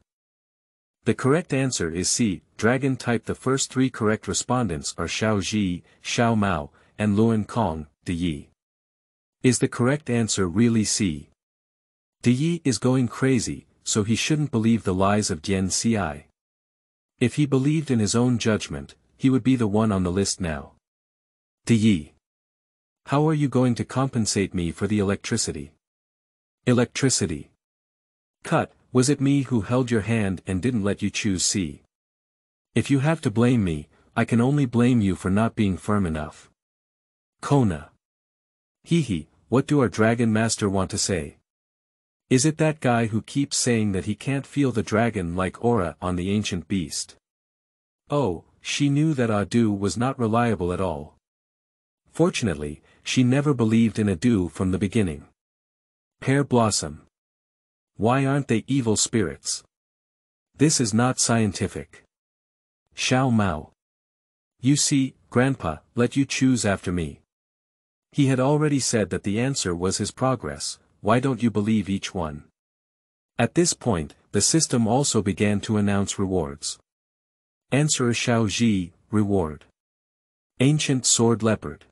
The correct answer is C, dragon type. The first 3 correct respondents are Xiao Zhi, Xiao Mao, and Luan Kong, De Yi. Is the correct answer really C? De Yi is going crazy, so he shouldn't believe the lies of Dian Ci. If he believed in his own judgment, he would be the one on the list now. De Yi. How are you going to compensate me for the electricity? Electricity. Cut, was it me who held your hand and didn't let you choose C? If you have to blame me, I can only blame you for not being firm enough. Kona. Hehe, what do our dragon master want to say? Is it that guy who keeps saying that he can't feel the dragon-like aura on the ancient beast? Oh, she knew that Adu was not reliable at all. Fortunately, she never believed in Adu from the beginning. Pear Blossom. Why aren't they evil spirits? This is not scientific. Xiao Mao. You see, Grandpa, let you choose after me. He had already said that the answer was his progress, why don't you believe each one? At this point, the system also began to announce rewards. Answerer Xiaozhi, reward. Ancient Sword Leopard.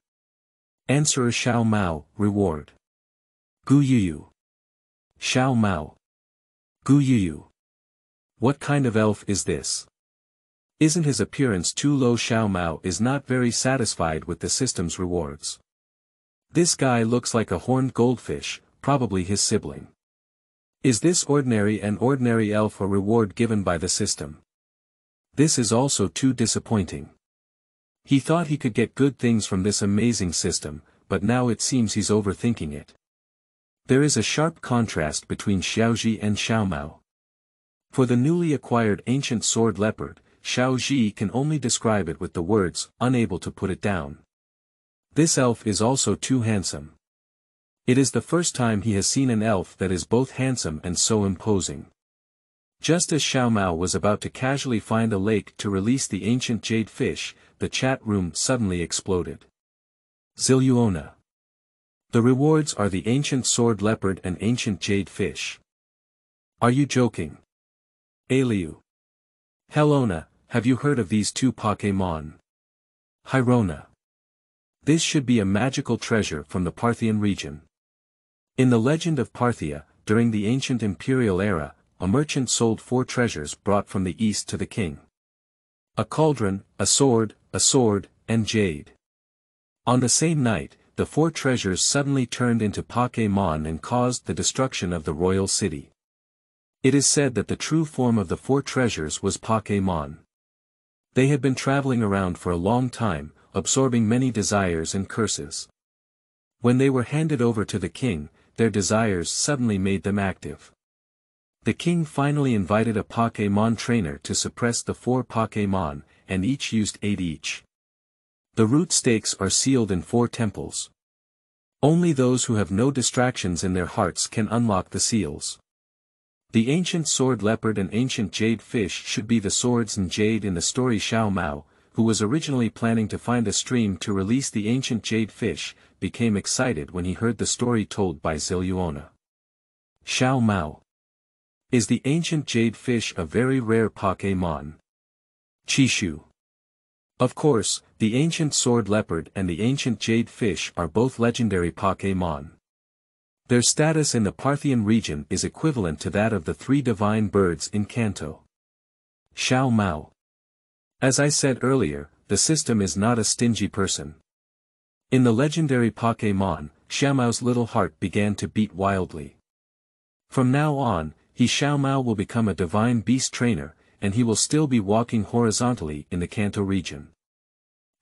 Answerer Xiao Mao, reward. Gu Yuyu. Xiao Mao. Gu Yuyu. What kind of elf is this? Isn't his appearance too low? Xiao Mao is not very satisfied with the system's rewards. This guy looks like a horned goldfish, probably his sibling. Is this an ordinary elf a reward given by the system? This is also too disappointing. He thought he could get good things from this amazing system, but now it seems he's overthinking it. There is a sharp contrast between Xiaozhi and Xiao Mao. For the newly acquired ancient sword leopard, Xiaozhi can only describe it with the words, unable to put it down. This elf is also too handsome. It is the first time he has seen an elf that is both handsome and so imposing. Just as Xiao Mao was about to casually find a lake to release the ancient jade fish, the chat room suddenly exploded. Zilluona. The rewards are the ancient sword leopard and ancient jade fish. Are you joking? Aliu. Helona, have you heard of these two Pokémon? Hyrona. This should be a magical treasure from the Parthian region. In the legend of Parthia, during the ancient imperial era, a merchant sold 4 treasures brought from the east to the king. A cauldron, a sword, and jade. On the same night, the 4 treasures suddenly turned into Pokémon and caused the destruction of the royal city. It is said that the true form of the 4 treasures was Pokémon. They had been traveling around for a long time, absorbing many desires and curses. When they were handed over to the king, their desires suddenly made them active. The king finally invited a Pokémon trainer to suppress the 4 Pokémon, and each used 8 each. The root stakes are sealed in 4 temples. Only those who have no distractions in their hearts can unlock the seals. The ancient sword leopard and ancient jade fish should be the swords and jade in the story. Xiao Mao, who was originally planning to find a stream to release the ancient jade fish, became excited when he heard the story told by Zilluona. Xiao Mao. Is the ancient jade fish a very rare Pokémon? Chishu. Of course, the ancient sword leopard and the ancient jade fish are both legendary Pokémon. Their status in the Parthian region is equivalent to that of the 3 divine birds in Kanto. Xiao Mao. As I said earlier, the system is not a stingy person. In the legendary Pokémon, Xiao Mao's little heart began to beat wildly. From now on, Xiao Mao will become a divine beast trainer, and he will still be walking horizontally in the Kanto region.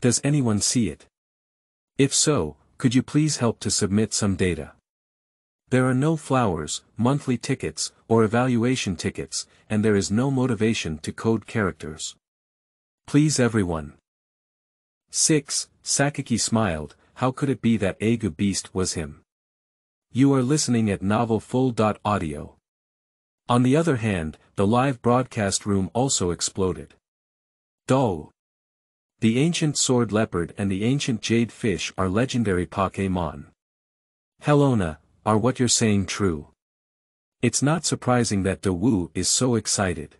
Does anyone see it? If so, could you please help to submit some data? There are no flowers, monthly tickets, or evaluation tickets, and there is no motivation to code characters. Please everyone. 6. Sakaki smiled. How could it be that Agu Beast was him? You are listening at novelfull.audio. On the other hand, the live broadcast room also exploded. Do. The ancient sword leopard and the ancient jade fish are legendary Pokémon. Helona, are what you're saying true? It's not surprising that De Wu is so excited.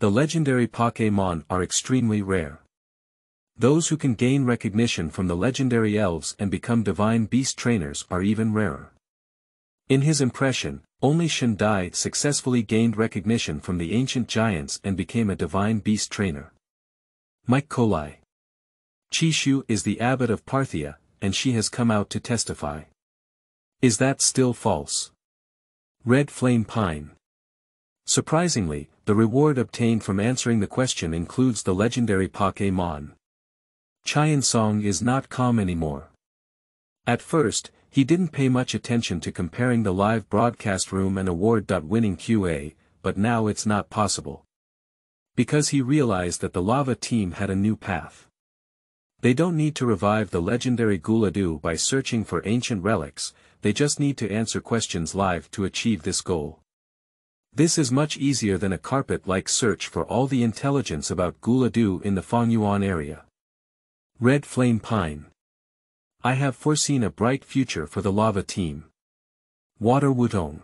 The legendary Pokémon are extremely rare. Those who can gain recognition from the legendary elves and become divine beast trainers are even rarer. In his impression, only Shindai successfully gained recognition from the ancient giants and became a divine beast trainer. Mike Kolai. Chishu is the abbot of Parthia, and she has come out to testify. Is that still false? Red Flame Pine. Surprisingly, the reward obtained from answering the question includes the legendary Pokémon. Qian Song is not calm anymore. At first, he didn't pay much attention to comparing the live broadcast room and award-winning QA, but now it's not possible. Because he realized that the lava team had a new path. They don't need to revive the legendary Guladu by searching for ancient relics, they just need to answer questions live to achieve this goal. This is much easier than a carpet-like search for all the intelligence about Guladu in the Fengyuan area. Red Flame Pine. I have foreseen a bright future for the lava team. Water Wudong.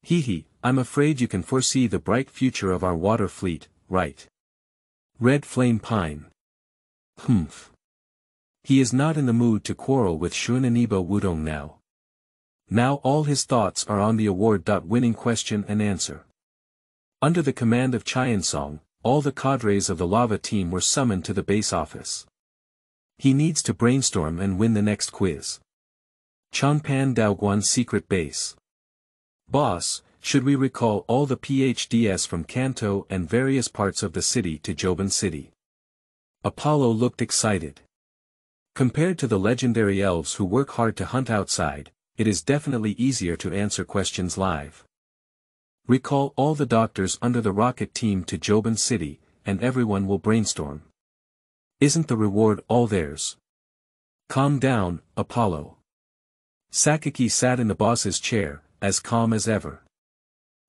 Hehe, I'm afraid you can foresee the bright future of our water fleet, right? Red Flame Pine. Humph. He is not in the mood to quarrel with Shunaniba Wudong now. Now all his thoughts are on the award. Winning question and answer. Under the command of Qiansong, all the cadres of the lava team were summoned to the base office. He needs to brainstorm and win the next quiz. Changpan Daoguan's secret base. Boss, should we recall all the PhDs from Kanto and various parts of the city to Changpan City? Apollo looked excited. Compared to the legendary elves who work hard to hunt outside, it is definitely easier to answer questions live. Recall all the doctors under the rocket team to Changpan City, and everyone will brainstorm. Isn't the reward all theirs? Calm down, Apollo. Sakaki sat in the boss's chair, as calm as ever.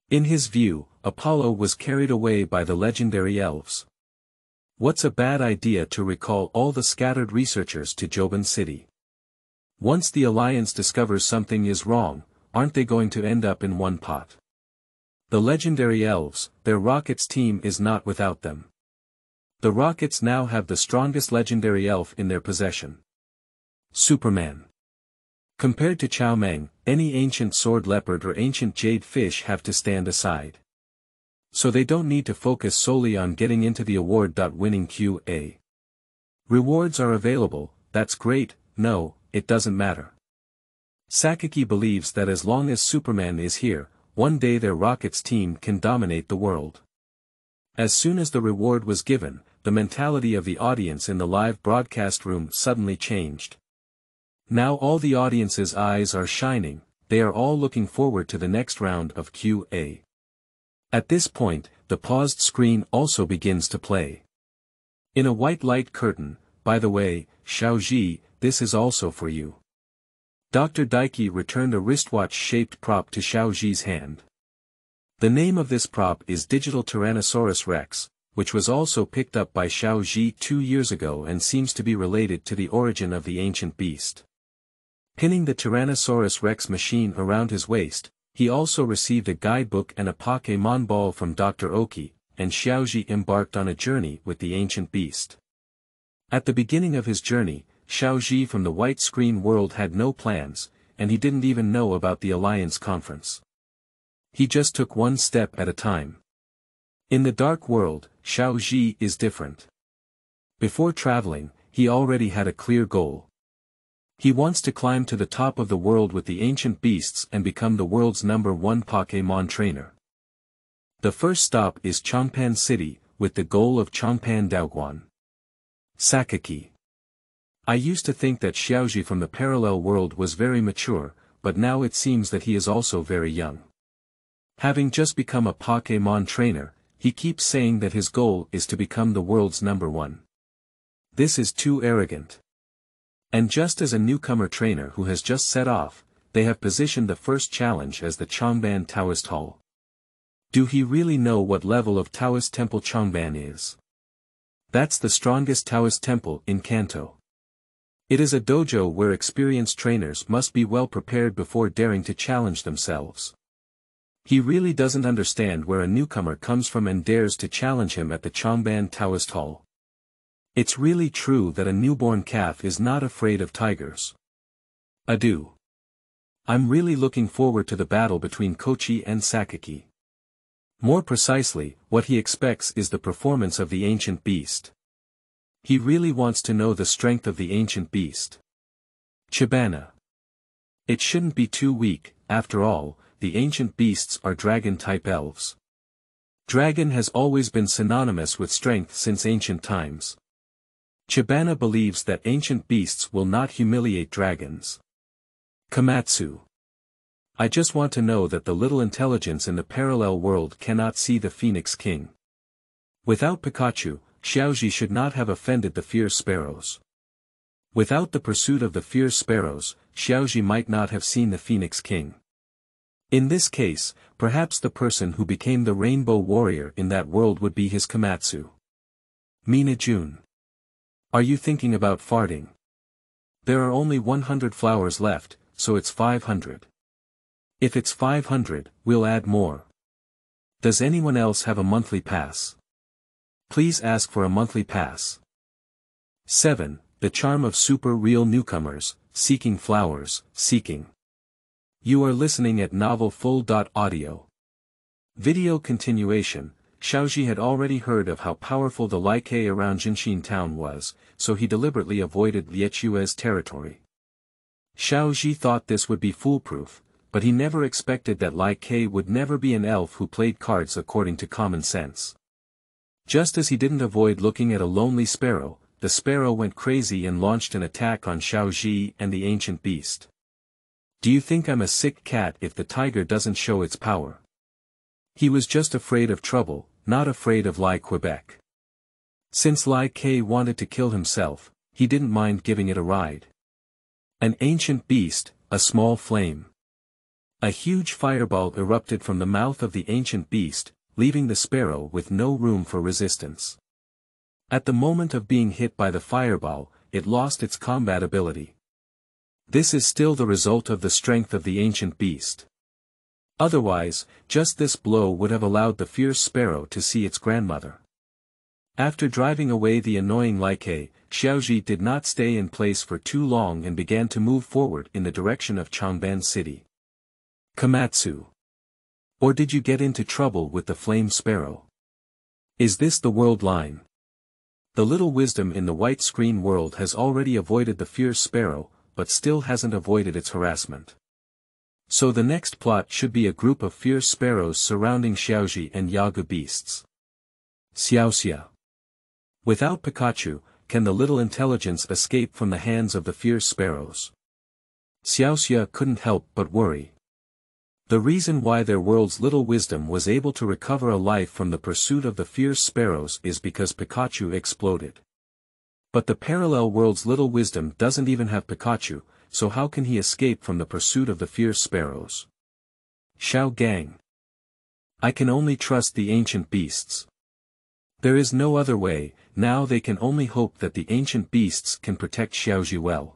In his view, Apollo was carried away by the legendary elves. What's a bad idea to recall all the scattered researchers to Changpan City? Once the Alliance discovers something is wrong, aren't they going to end up in one pot? The legendary elves, their rockets team is not without them. The rockets now have the strongest legendary elf in their possession. Superman. Compared to Chao Meng, any ancient sword leopard or ancient jade fish have to stand aside. So they don't need to focus solely on getting into the award. Winning QA. Rewards are available, that's great. No, it doesn't matter. Sakaki believes that as long as Superman is here, one day their rockets team can dominate the world. As soon as the reward was given, the mentality of the audience in the live broadcast room suddenly changed. Now all the audience's eyes are shining, they are all looking forward to the next round of QA. At this point, the paused screen also begins to play. In a white light curtain, by the way, Xiaozhi, this is also for you. Dr. Daiki returned a wristwatch-shaped prop to Xiaozhi's hand. The name of this prop is Digital Tyrannosaurus Rex, which was also picked up by Xiaozhi 2 years ago and seems to be related to the origin of the ancient beast. Pinning the Tyrannosaurus Rex machine around his waist, he also received a guidebook and a Pokémon ball from Dr. Oki, and Xiaozhi embarked on a journey with the ancient beast. At the beginning of his journey, Xiaozhi from the white screen world had no plans, and he didn't even know about the Alliance conference. He just took one step at a time. In the dark world, Xiaozhi is different. Before traveling, he already had a clear goal. He wants to climb to the top of the world with the ancient beasts and become the world's #1 Pokémon trainer. The first stop is Changpan City, with the goal of Changpan Daoguan. Sakaki. I used to think that Xiaozhi from the parallel world was very mature, but now it seems that he is also very young. Having just become a Pokémon trainer, he keeps saying that his goal is to become the world's #1. This is too arrogant. And just as a newcomer trainer who has just set off, they have positioned the first challenge as the Changban Taoist Hall. Do he really know what level of Taoist Temple Changban is? That's the strongest Taoist temple in Kanto. It is a dojo where experienced trainers must be well prepared before daring to challenge themselves. He really doesn't understand where a newcomer comes from and dares to challenge him at the Changban Taoist Hall. It's really true that a newborn calf is not afraid of tigers. Adieu. I'm really looking forward to the battle between Kochi and Sakaki. More precisely, what he expects is the performance of the ancient beast. He really wants to know the strength of the ancient beast. Chibana. It shouldn't be too weak, after all, the ancient beasts are dragon-type elves. Dragon has always been synonymous with strength since ancient times. Chibana believes that ancient beasts will not humiliate dragons. Komatsu. I just want to know that the little intelligence in the parallel world cannot see the Phoenix King. Without Pikachu, Xiaozhi should not have offended the fierce sparrows. Without the pursuit of the fierce sparrows, Xiaozhi might not have seen the Phoenix King. In this case, perhaps the person who became the Rainbow Warrior in that world would be his Komatsu. Mina June. Are you thinking about farting? There are only 100 flowers left, so it's 500. If it's 500, we'll add more. Does anyone else have a monthly pass? Please ask for a monthly pass. 7. The charm of super real newcomers, seeking flowers, seeking. You are listening at Novel Full. Audio. Video continuation. Xiaozhi had already heard of how powerful the Lai Ke around Jinshin town was, so he deliberately avoided Liechue's territory. Xiaozhi thought this would be foolproof, but he never expected that Lai Ke would never be an elf who played cards according to common sense. Just as he didn't avoid looking at a lonely sparrow, the sparrow went crazy and launched an attack on Xiaozhi and the ancient beast. Do you think I'm a sick cat if the tiger doesn't show its power? He was just afraid of trouble, not afraid of Lai Quebec. Since Lai Ke wanted to kill himself, he didn't mind giving it a ride. An ancient beast, a small flame. A huge fireball erupted from the mouth of the ancient beast, leaving the sparrow with no room for resistance. At the moment of being hit by the fireball, it lost its combat ability. This is still the result of the strength of the ancient beast. Otherwise, just this blow would have allowed the fierce sparrow to see its grandmother. After driving away the annoying Lai Ke, Xiaozhi did not stay in place for too long and began to move forward in the direction of Changpan City. Komatsu. Or did you get into trouble with the flame sparrow? Is this the world line? The little wisdom in the white screen world has already avoided the fierce sparrow, but still hasn't avoided its harassment. So the next plot should be a group of fierce sparrows surrounding Xiaozhi and Agu Beasts. Xiaozhi. Without Pikachu, can the little intelligence escape from the hands of the fierce sparrows? Xiaozhi couldn't help but worry. The reason why their world's little wisdom was able to recover a life from the pursuit of the fierce sparrows is because Pikachu exploded. But the parallel world's little wisdom doesn't even have Pikachu, so how can he escape from the pursuit of the fierce sparrows? Xiao Gang. I can only trust the ancient beasts. There is no other way, now they can only hope that the ancient beasts can protect Xiaozhi well.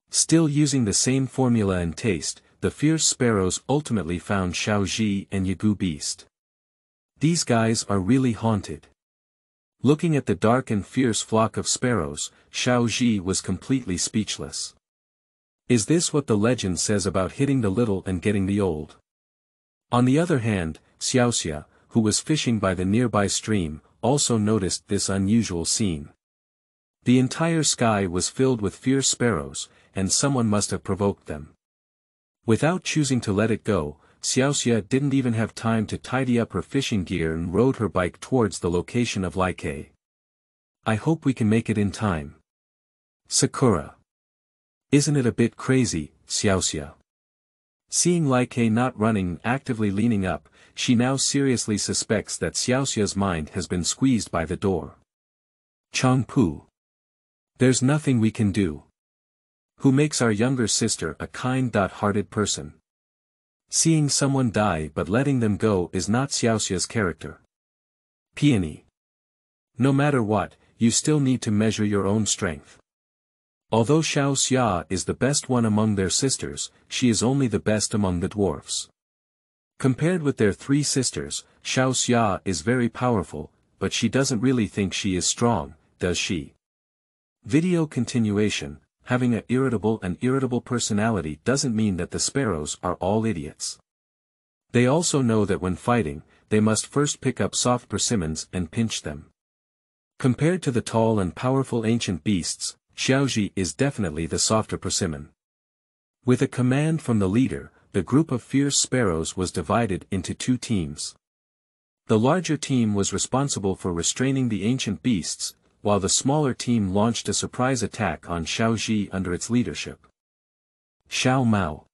Still using the same formula and taste, the fierce sparrows ultimately found Xiaozhi and Agu Beast. These guys are really haunted. Looking at the dark and fierce flock of sparrows, Xiaozhi was completely speechless. Is this what the legend says about hitting the little and getting the old? On the other hand, Xiaozhi, who was fishing by the nearby stream, also noticed this unusual scene. The entire sky was filled with fierce sparrows, and someone must have provoked them. Without choosing to let it go, Xiaozhi didn't even have time to tidy up her fishing gear and rode her bike towards the location of Lai Ke. I hope we can make it in time. Sakura. Isn't it a bit crazy, Xiaozhi? Seeing Lai Ke not running, actively leaning up, she now seriously suspects that Xiaoxia's mind has been squeezed by the door. Changpu. There's nothing we can do. Who makes our younger sister a kind-hearted person? Seeing someone die but letting them go is not Xiaoxia's character. Peony. No matter what, you still need to measure your own strength. Although Xiaoxia is the best one among their sisters, she is only the best among the dwarfs. Compared with their three sisters, Xiaoxia is very powerful, but she doesn't really think she is strong, does she? Video continuation. Having an irritable personality doesn't mean that the sparrows are all idiots. They also know that when fighting, they must first pick up soft persimmons and pinch them. Compared to the tall and powerful ancient beasts, Xiaozhi is definitely the softer persimmon. With a command from the leader, the group of fierce sparrows was divided into two teams. The larger team was responsible for restraining the ancient beasts, while the smaller team launched a surprise attack on Xiaozhi under its leadership. Xiao Mao.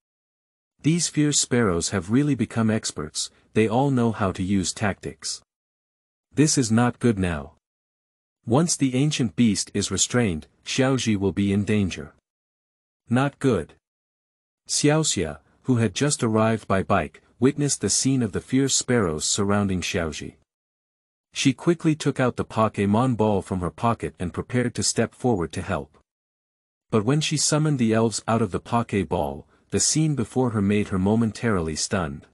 These fierce sparrows have really become experts, they all know how to use tactics. This is not good now. Once the ancient beast is restrained, Xiaozhi will be in danger. Not good. Xiaoxia, who had just arrived by bike, witnessed the scene of the fierce sparrows surrounding Xiaozhi. She quickly took out the Pokémon ball from her pocket and prepared to step forward to help. But when she summoned the elves out of the Pokéball, the scene before her made her momentarily stunned.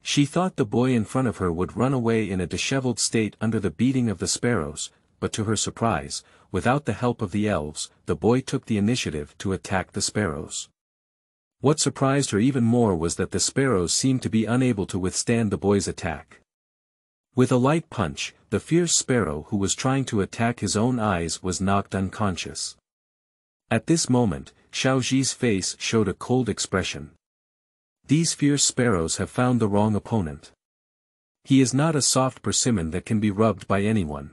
She thought the boy in front of her would run away in a disheveled state under the beating of the sparrows, but to her surprise, without the help of the elves, the boy took the initiative to attack the sparrows. What surprised her even more was that the sparrows seemed to be unable to withstand the boy's attack. With a light punch, the fierce sparrow who was trying to attack his own eyes was knocked unconscious. At this moment, Xiaozhi's face showed a cold expression. These fierce sparrows have found the wrong opponent. He is not a soft persimmon that can be rubbed by anyone.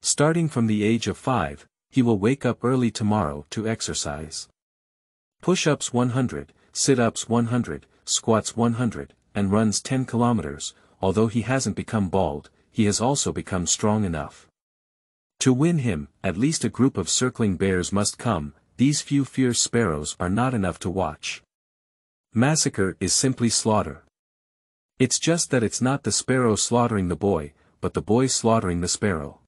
Starting from the age of 5, he will wake up early tomorrow to exercise. Push-ups 100, sit-ups 100, squats 100, and runs 10 kilometers. Although he hasn't become bald, he has also become strong enough. To win him, at least a group of circling bears must come. These few fierce sparrows are not enough to watch. Massacre is simply slaughter. It's just that it's not the sparrow slaughtering the boy, but the boy slaughtering the sparrow.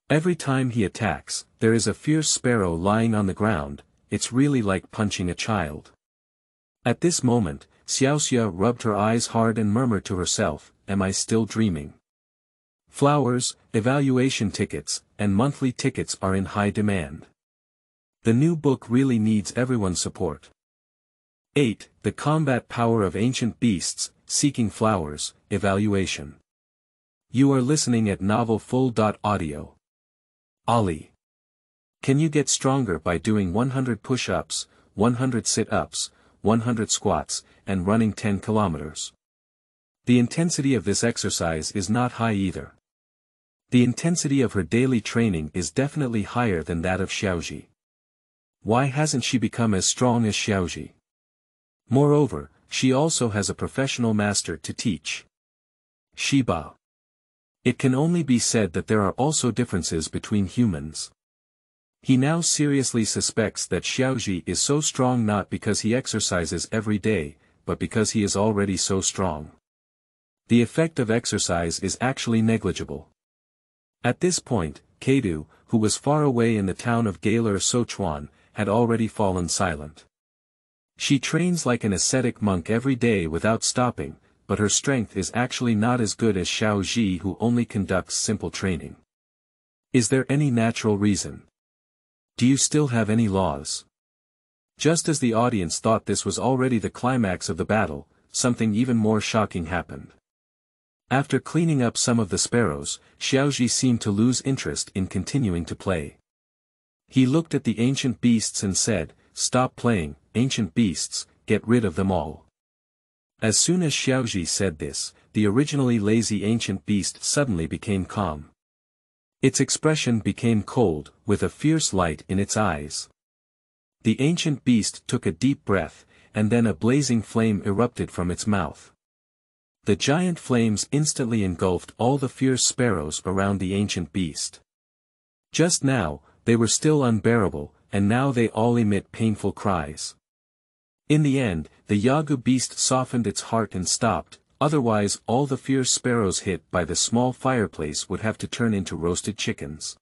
Every time he attacks, there is a fierce sparrow lying on the ground. It's really like punching a child. At this moment, Xiaozhi rubbed her eyes hard and murmured to herself, "Am I still dreaming?" Flowers, evaluation tickets, and monthly tickets are in high demand. The new book really needs everyone's support. 8. The Combat Power of Ancient Beasts, Seeking Flowers, Evaluation. You are listening at novelfull.audio. Ollie. Can you get stronger by doing 100 push-ups, 100 sit-ups, 100 squats, and running 10 kilometers? The intensity of this exercise is not high either. The intensity of her daily training is definitely higher than that of Xiaozhi. Why hasn't she become as strong as Xiaozhi? Moreover, she also has a professional master to teach. Shiba. It can only be said that there are also differences between humans. He now seriously suspects that Xiaozhi is so strong not because he exercises every day, but because he is already so strong. The effect of exercise is actually negligible. At this point, Keidu, who was far away in the town of Galer Sochuan, had already fallen silent. She trains like an ascetic monk every day without stopping, but her strength is actually not as good as Xiaozhi, who only conducts simple training. Is there any natural reason? Do you still have any laws? Just as the audience thought this was already the climax of the battle, something even more shocking happened. After cleaning up some of the sparrows, Xiaozhi seemed to lose interest in continuing to play. He looked at the ancient beasts and said, "Stop playing, ancient beasts, get rid of them all." As soon as Xiaozhi said this, the originally lazy ancient beast suddenly became calm. Its expression became cold, with a fierce light in its eyes. The ancient beast took a deep breath, and then a blazing flame erupted from its mouth. The giant flames instantly engulfed all the fierce sparrows around the ancient beast. Just now, they were still unbearable, and now they all emit painful cries. In the end, the Agu Beast softened its heart and stopped, otherwise all the fierce sparrows hit by the small fireplace would have to turn into roasted chickens.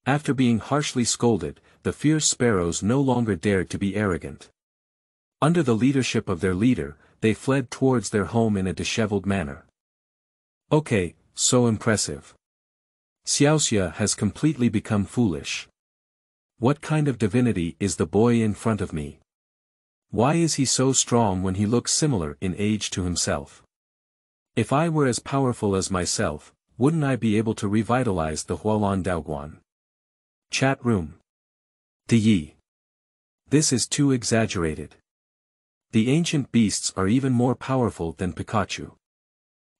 After being harshly scolded, the fierce sparrows no longer dared to be arrogant. Under the leadership of their leader, they fled towards their home in a disheveled manner. Okay, so impressive. Xiaozhi has completely become foolish. What kind of divinity is the boy in front of me? Why is he so strong when he looks similar in age to himself? If I were as powerful as myself, wouldn't I be able to revitalize the Hualan Daoguan? Chat room. Yi. This is too exaggerated. The ancient beasts are even more powerful than Pikachu.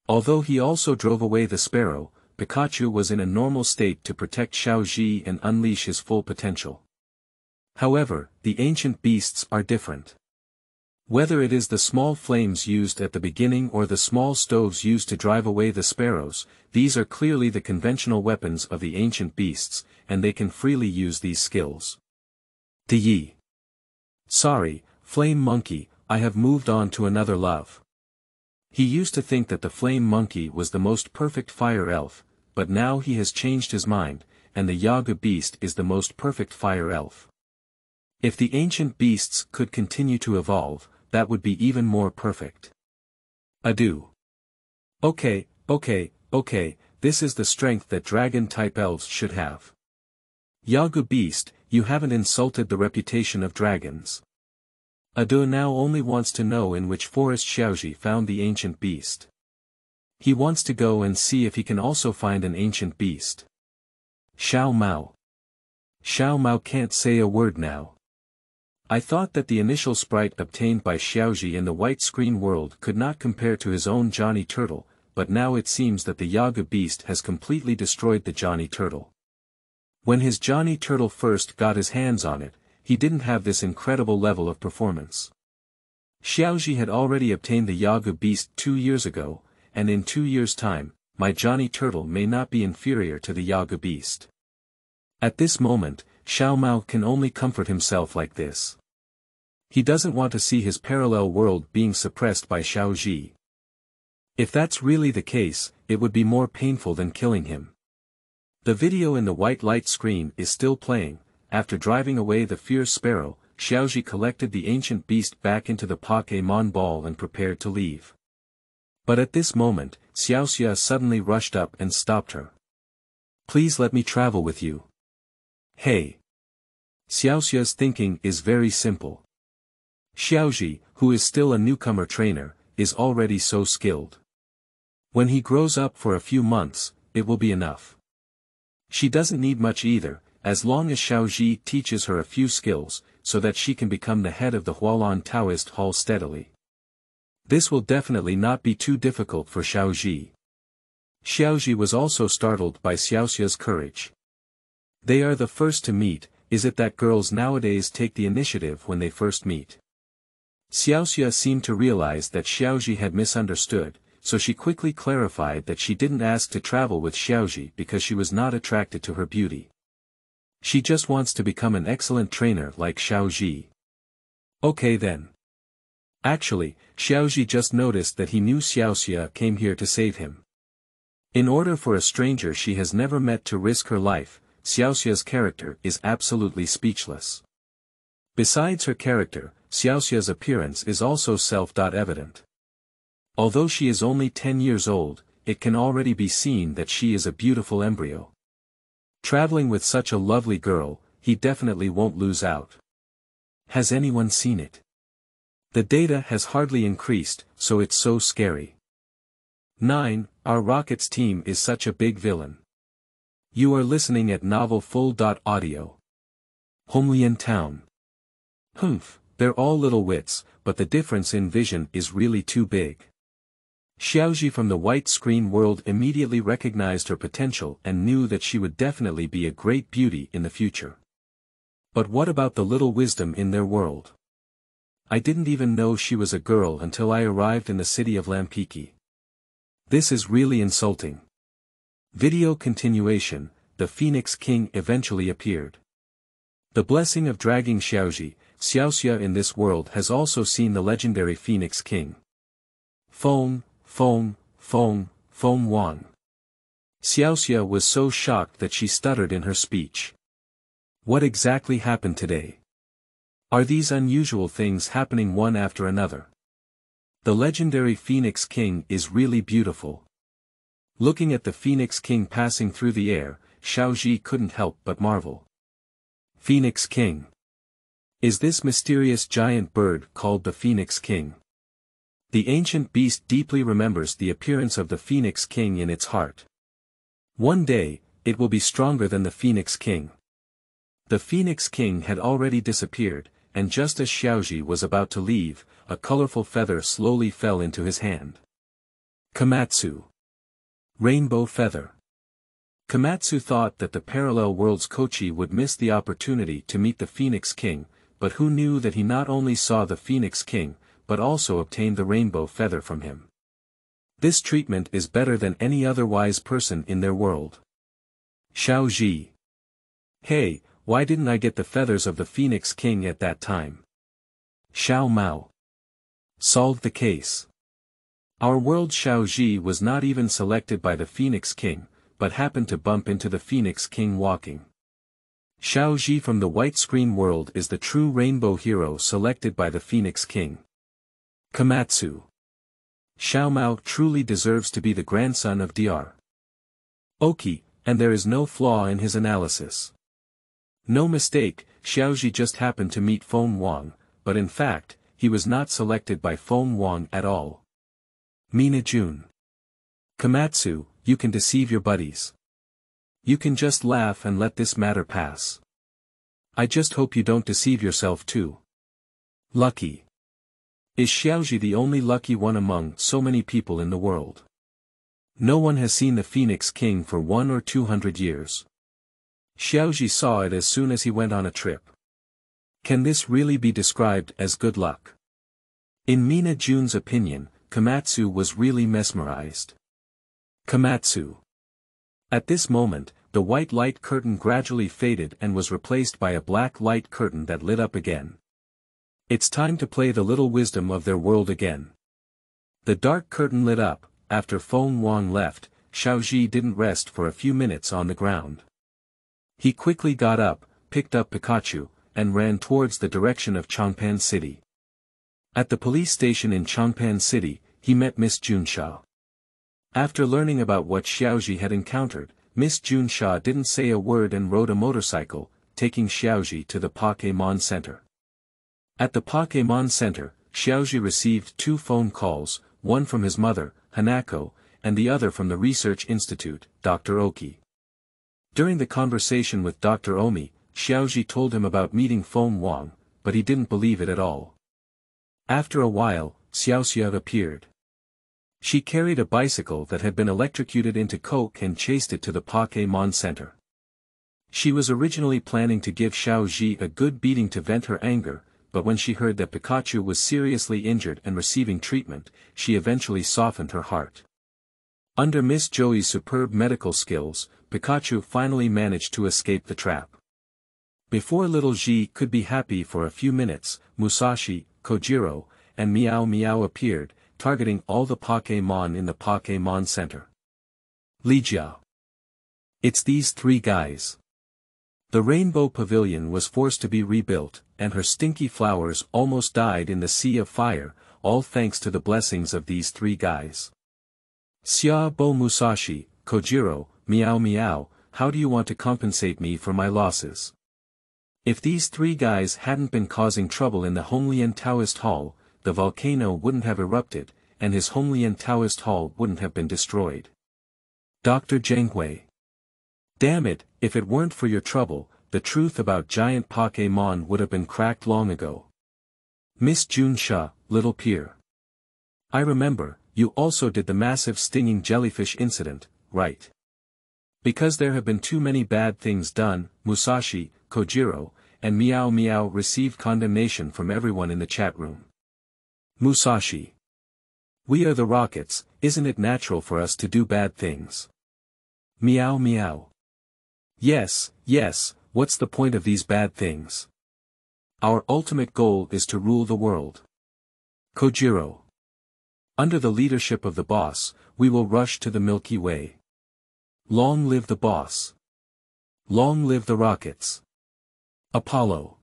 Although he also drove away the sparrow, Pikachu was in a normal state to protect Xiaozhi and unleash his full potential. However, the ancient beasts are different. Whether it is the small flames used at the beginning or the small stoves used to drive away the sparrows, these are clearly the conventional weapons of the ancient beasts, and they can freely use these skills. Yi. Sorry, Flame Monkey, I have moved on to another love. He used to think that the Flame Monkey was the most perfect fire elf, but now he has changed his mind, and the Agu Beast is the most perfect fire elf. If the ancient beasts could continue to evolve, that would be even more perfect. Adu. Okay, this is the strength that dragon-type elves should have. Agu Beast, you haven't insulted the reputation of dragons. Adu now only wants to know in which forest Xiaozhi found the ancient beast. He wants to go and see if he can also find an ancient beast. Xiao Mao. Xiao Mao can't say a word now. I thought that the initial sprite obtained by Xiaozhi in the white screen world could not compare to his own Johnny Turtle, but now it seems that the Agu Beast has completely destroyed the Johnny Turtle. When his Johnny Turtle first got his hands on it, he didn't have this incredible level of performance. Xiaozhi had already obtained the Agu Beast 2 years ago, and in 2 years' time, my Johnny Turtle may not be inferior to the Agu Beast. At this moment, Xiao Mao can only comfort himself like this. He doesn't want to see his parallel world being suppressed by Xiaozhi. If that's really the case, it would be more painful than killing him. The video in the white light screen is still playing. After driving away the fierce sparrow, Xiaozhi collected the ancient beast back into the Pokémon ball and prepared to leave. But at this moment, Xiaozhi suddenly rushed up and stopped her. Please let me travel with you. Hey. Xiaozhi's thinking is very simple. Xiaozhi, who is still a newcomer trainer, is already so skilled. When he grows up for a few months, it will be enough. She doesn't need much either, as long as Xiaozhi teaches her a few skills, so that she can become the head of the Hualan Taoist Hall steadily. This will definitely not be too difficult for Xiaozhi. Xiaozhi was also startled by Xiaoxia's courage. They are the first to meet. Is it that girls nowadays take the initiative when they first meet? Xiaoxia seemed to realize that Xiaozhi had misunderstood, so she quickly clarified that she didn't ask to travel with Xiaozhi because she was not attracted to her beauty. She just wants to become an excellent trainer like Xiaozhi. Okay then. Actually, Xiaozhi just noticed that he knew Xiaoxia came here to save him. In order for a stranger she has never met to risk her life, Xiaoxia's character is absolutely speechless. Besides her character, Xiaoxia's appearance is also self-evident. Although she is only 10 years old, it can already be seen that she is a beautiful embryo. Traveling with such a lovely girl, he definitely won't lose out. Has anyone seen it? The data has hardly increased, so it's so scary. 9. Our Rockets team is such a big villain. You are listening at Novel Full. Audio. Homelian Town. Humph, they're all little wits, but the difference in vision is really too big. Xiaozhi from the white screen world immediately recognized her potential and knew that she would definitely be a great beauty in the future. But what about the little wisdom in their world? I didn't even know she was a girl until I arrived in the city of Lampiki. This is really insulting. Video continuation. The Phoenix King eventually appeared. The blessing of dragging Xiaozhi, Xiaoxia in this world has also seen the legendary Phoenix King. Feng Wang. Xiaoxia was so shocked that she stuttered in her speech. What exactly happened today? Are these unusual things happening one after another? The legendary Phoenix King is really beautiful. Looking at the Phoenix King passing through the air, Xiaozhi couldn't help but marvel. Phoenix King. Is this mysterious giant bird called the Phoenix King? The ancient beast deeply remembers the appearance of the Phoenix King in its heart. One day, it will be stronger than the Phoenix King. The Phoenix King had already disappeared, and just as Xiaozhi was about to leave, a colorful feather slowly fell into his hand. Komatsu. Rainbow feather. Komatsu thought that the parallel world's Kochi would miss the opportunity to meet the Phoenix King, but who knew that he not only saw the Phoenix King, but also obtained the rainbow feather from him. This treatment is better than any other wise person in their world. Xiaozhi. Hey, why didn't I get the feathers of the Phoenix King at that time? Xiao Mao. Solved the case. Our world Xiaozhi was not even selected by the Phoenix King, but happened to bump into the Phoenix King walking. Xiaozhi from the white screen world is the true rainbow hero selected by the Phoenix King. Komatsu. Xiao Mao truly deserves to be the grandson of Dr. Oki, and there is no flaw in his analysis. No mistake, Xiaozhi just happened to meet Feng Wang, but in fact, he was not selected by Feng Wang at all. Mina Jun. Komatsu, you can deceive your buddies. You can just laugh and let this matter pass. I just hope you don't deceive yourself too. Lucky. Is Xiaozhi the only lucky one among so many people in the world? No one has seen the Phoenix King for 100 or 200 years. Xiaozhi saw it as soon as he went on a trip. Can this really be described as good luck? In Mina Jun's opinion, Komatsu was really mesmerized. Komatsu. At this moment, the white light curtain gradually faded and was replaced by a black light curtain that lit up again. It's time to play the little wisdom of their world again. The dark curtain lit up. After Feng Wang left, Xiaozhi didn't rest for a few minutes on the ground. He quickly got up, picked up Pikachu, and ran towards the direction of Changpan City. At the police station in Changpan City, he met Miss Junsha. After learning about what Xiaozhi had encountered, Miss Junsha didn't say a word and rode a motorcycle, taking Xiaozhi to the Pokémon Center. At the Pokémon Center, Xiaozhi received 2 phone calls, one from his mother, Hanako, and the other from the Research Institute, Dr. Oki. During the conversation with Dr. Omi, Xiaozhi told him about meeting Feng Wang, but he didn't believe it at all. After a while, Xiaozhi appeared. She carried a bicycle that had been electrocuted into coke and chased it to the Pokémon Center. She was originally planning to give Xiaozhi a good beating to vent her anger, but when she heard that Pikachu was seriously injured and receiving treatment, she eventually softened her heart. Under Miss Joey's superb medical skills, Pikachu finally managed to escape the trap. Before little Ji could be happy for a few minutes, Musashi, Kojiro, and Meow Meow appeared, targeting all the Pokémon in the Pokémon Center. Li Jiao. It's these 3 guys. The Rainbow Pavilion was forced to be rebuilt, and her stinky flowers almost died in the sea of fire, all thanks to the blessings of these 3 guys. Xia Bo Musashi, Kojiro, Meow Meow, how do you want to compensate me for my losses? If these 3 guys hadn't been causing trouble in the Honglian Taoist Hall, the volcano wouldn't have erupted, and his Honglian Taoist Hall wouldn't have been destroyed. Dr. Zhenghui. Damn it, if it weren't for your trouble, the truth about giant Pokémon would have been cracked long ago. Miss Junsha, Little Peer. I remember, you also did the massive stinging jellyfish incident, right? Because there have been too many bad things done, Musashi, Kojiro, and Meow Meow received condemnation from everyone in the chat room. Musashi. We are the Rockets, isn't it natural for us to do bad things? Meow Meow. Yes, what's the point of these bad things? Our ultimate goal is to rule the world. Kojiro. Under the leadership of the boss, we will rush to the Milky Way. Long live the boss. Long live the Rockets. Apollo.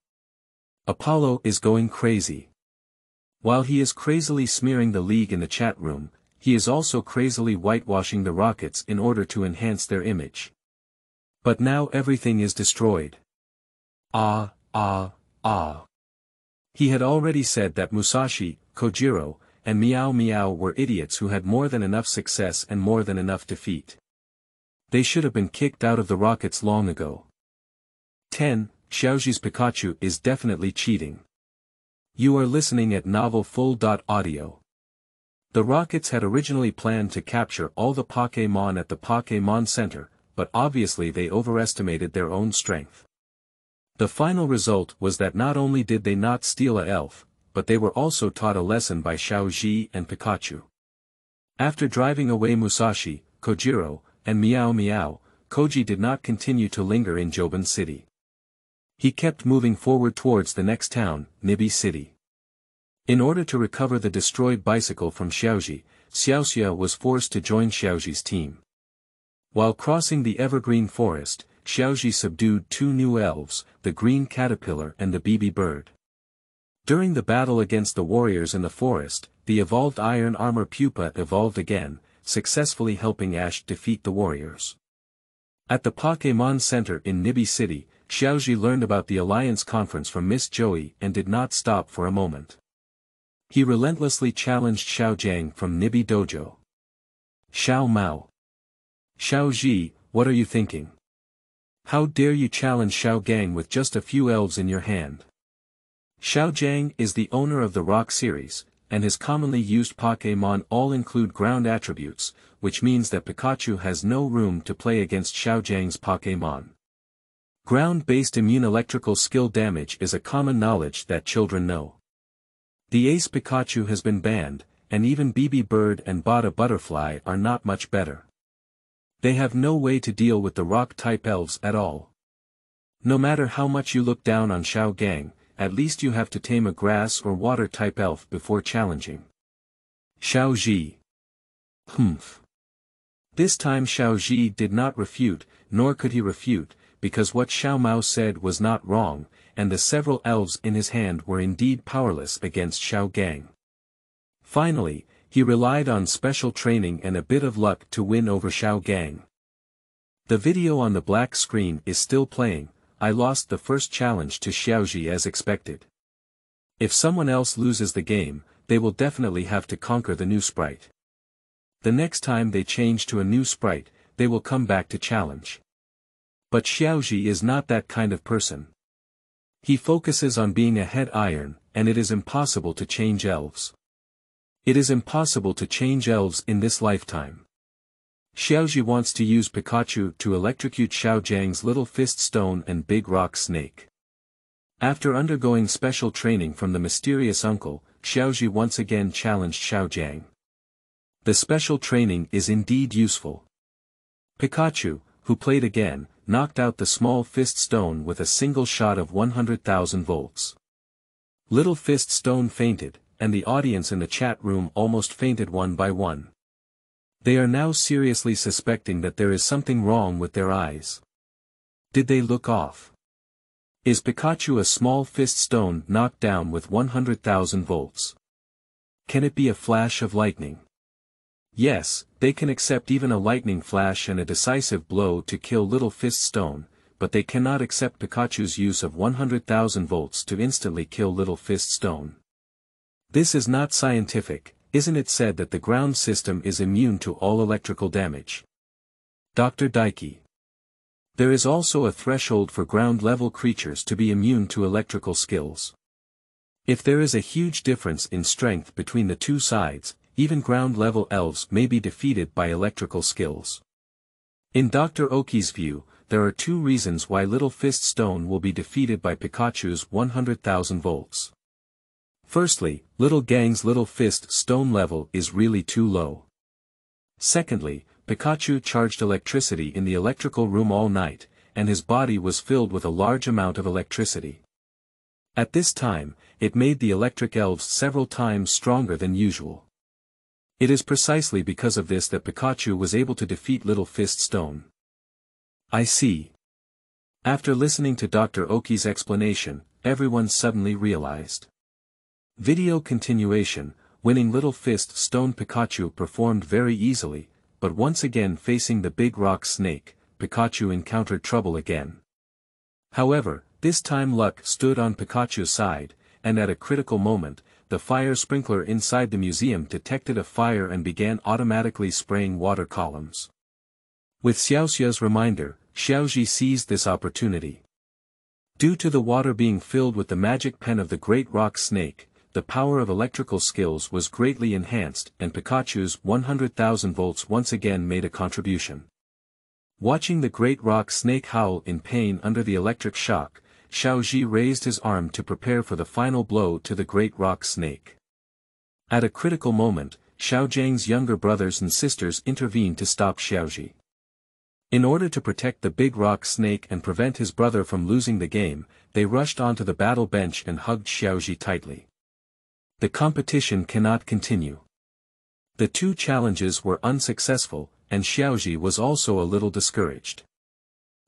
Apollo is going crazy. While he is crazily smearing the league in the chat room, he is also crazily whitewashing the Rockets in order to enhance their image. But now everything is destroyed. Ah. He had already said that Musashi, Kojiro, and Meow Meow were idiots who had more than enough success and more than enough defeat. They should have been kicked out of the Rockets long ago. 10. Xiaozhi's Pikachu is definitely cheating. You are listening at novelfull.audio. The Rockets had originally planned to capture all the Pokémon at the Pokémon Center, but obviously they overestimated their own strength. The final result was that not only did they not steal a elf, but they were also taught a lesson by Xiaozhi and Pikachu. After driving away Musashi, Kojiro, and Meow Meow, Koji did not continue to linger in Joban City. He kept moving forward towards the next town, Nibi City. In order to recover the destroyed bicycle from Xiaozhi, Xiaoxia was forced to join Xiaozhi's team. While crossing the evergreen forest, Xiaozhi subdued 2 new elves, the green caterpillar and the BB bird. During the battle against the warriors in the forest, the evolved iron armor pupa evolved again, successfully helping Ash defeat the warriors. At the Pokémon Center in Nibi City, Xiaozhi learned about the Alliance Conference from Miss Joey and did not stop for a moment. He relentlessly challenged Xiao Jiang from Nibi Dojo. Xiao Mao. Xiao Zhi, what are you thinking? How dare you challenge Xiao Gang with just a few elves in your hand? Xiao Jiang is the owner of the Rock series, and his commonly used Pokémon all include ground attributes, which means that Pikachu has no room to play against Xiao Jiang's Pokémon. Ground-based immune electrical skill damage is a common knowledge that children know. The Ace Pikachu has been banned, and even BB Bird and Bada Butterfly are not much better. They have no way to deal with the rock-type elves at all. No matter how much you look down on Xiao Gang, at least you have to tame a grass or water-type elf before challenging. Xiaozhi. Humph. This time Xiaozhi did not refute, nor could he refute, because what Xiao Mao said was not wrong, and the several elves in his hand were indeed powerless against Xiao Gang. Finally, he relied on special training and a bit of luck to win over Xiao Gang. The video on the black screen is still playing. I lost the first challenge to Xiaozhi as expected. If someone else loses the game, they will definitely have to conquer the new sprite. The next time they change to a new sprite, they will come back to challenge. But Xiaozhi is not that kind of person. He focuses on being a head iron, and it is impossible to change elves. It is impossible to change elves in this lifetime. Xiaozhi wants to use Pikachu to electrocute Xiao Jiang's Little Fist Stone and Big Rock Snake. After undergoing special training from the mysterious uncle, Xiaozhi once again challenged Xiao Jiang. The special training is indeed useful. Pikachu, who played again, knocked out the small fist stone with a single shot of 100,000 volts. Little Fist Stone fainted, and the audience in the chat room almost fainted one by one. They are now seriously suspecting that there is something wrong with their eyes. Did they look off? Is Pikachu a small fist stone knocked down with 100,000 volts? Can it be a flash of lightning? Yes, they can accept even a lightning flash and a decisive blow to kill Little Fist Stone, but they cannot accept Pikachu's use of 100,000 volts to instantly kill Little Fist Stone. This is not scientific. Isn't it said that the ground system is immune to all electrical damage? Dr. Daiki. There is also a threshold for ground-level creatures to be immune to electrical skills. If there is a huge difference in strength between the two sides, even ground-level elves may be defeated by electrical skills. In Dr. Oki's view, there are two reasons why Little Fist Stone will be defeated by Pikachu's 100,000 volts. Firstly, Little Gang's Little Fist Stone level is really too low. Secondly, Pikachu charged electricity in the electrical room all night, and his body was filled with a large amount of electricity. At this time, it made the electric elves several times stronger than usual. It is precisely because of this that Pikachu was able to defeat Little Fist Stone. I see. After listening to Dr. Oki's explanation, everyone suddenly realized. Video continuation, winning Little Fist Stone. Pikachu performed very easily, but once again facing the Big Rock Snake, Pikachu encountered trouble again. However, this time luck stood on Pikachu's side, and at a critical moment, the fire sprinkler inside the museum detected a fire and began automatically spraying water columns. With Xiaoxia's reminder, Xiaozhi seized this opportunity. Due to the water being filled with the magic pen of the Great Rock Snake, the power of electrical skills was greatly enhanced and Pikachu's 100,000 volts once again made a contribution. Watching the Great Rock Snake howl in pain under the electric shock, Xiaozhi raised his arm to prepare for the final blow to the Great Rock Snake. At a critical moment, Xiao Jiang's younger brothers and sisters intervened to stop Xiaozhi. In order to protect the Big Rock Snake and prevent his brother from losing the game, they rushed onto the battle bench and hugged Xiaozhi tightly. The competition cannot continue. The two challenges were unsuccessful, and Xiaozhi was also a little discouraged.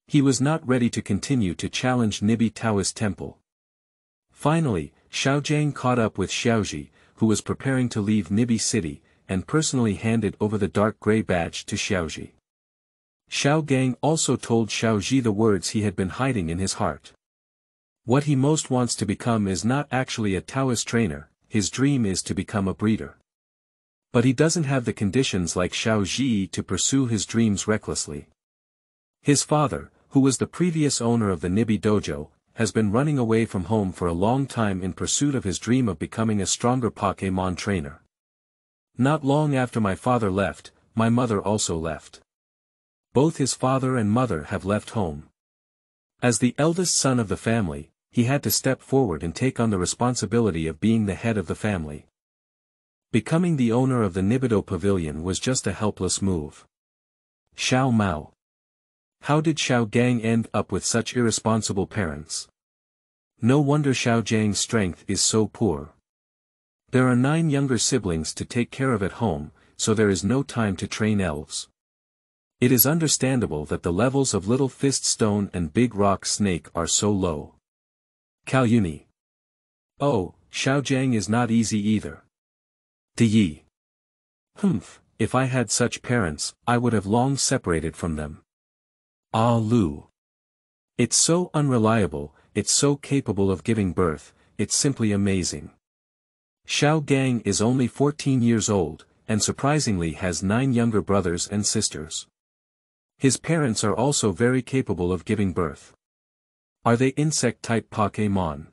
He was not ready to continue to challenge Nibi Taoist Temple. Finally, Xiao Jiang caught up with Xiaozhi, who was preparing to leave Nibi City, and personally handed over the dark grey badge to Xiaozhi. Xiao Gang also told Xiaozhi the words he had been hiding in his heart. What he most wants to become is not actually a Taoist trainer, his dream is to become a breeder. But he doesn't have the conditions like Xiaozhi to pursue his dreams recklessly. His father, who was the previous owner of the Nibi dojo, has been running away from home for a long time in pursuit of his dream of becoming a stronger Pokémon trainer. Not long after my father left, my mother also left. Both his father and mother have left home. As the eldest son of the family, he had to step forward and take on the responsibility of being the head of the family. Becoming the owner of the Nibido Pavilion was just a helpless move. Xiao Mao. How did Xiao Gang end up with such irresponsible parents? No wonder Xiao Zhang's strength is so poor. There are 9 younger siblings to take care of at home, so there is no time to train elves. It is understandable that the levels of Little Fist Stone and Big Rock Snake are so low. Kalyuni. Oh, Xiao Zhang is not easy either. Yi. If I had such parents, I would have long separated from them. Ah Lu. It's so unreliable, it's so capable of giving birth, it's simply amazing. Xiao Gang is only 14 years old, and surprisingly has 9 younger brothers and sisters. His parents are also very capable of giving birth. Are they insect-type Pokémon?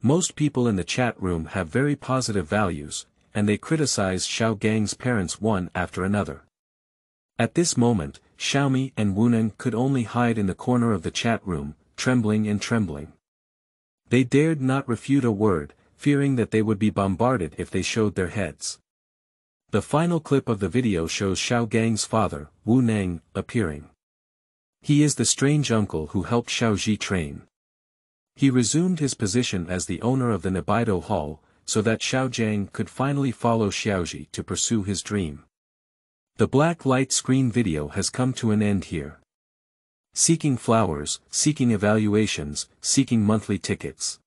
Most people in the chat room have very positive values, and they criticize Xiao Gang's parents one after another. At this moment, Xiaomi and Wuneng could only hide in the corner of the chat room, trembling and trembling. They dared not refute a word, fearing that they would be bombarded if they showed their heads. The final clip of the video shows Xiao Gang's father, Wu Neng, appearing. He is the strange uncle who helped Xiaozhi train. He resumed his position as the owner of the Nibido Hall, so that Xiao Zhang could finally follow Xiaozhi to pursue his dream. The black light screen video has come to an end here. Seeking flowers, seeking evaluations, seeking monthly tickets.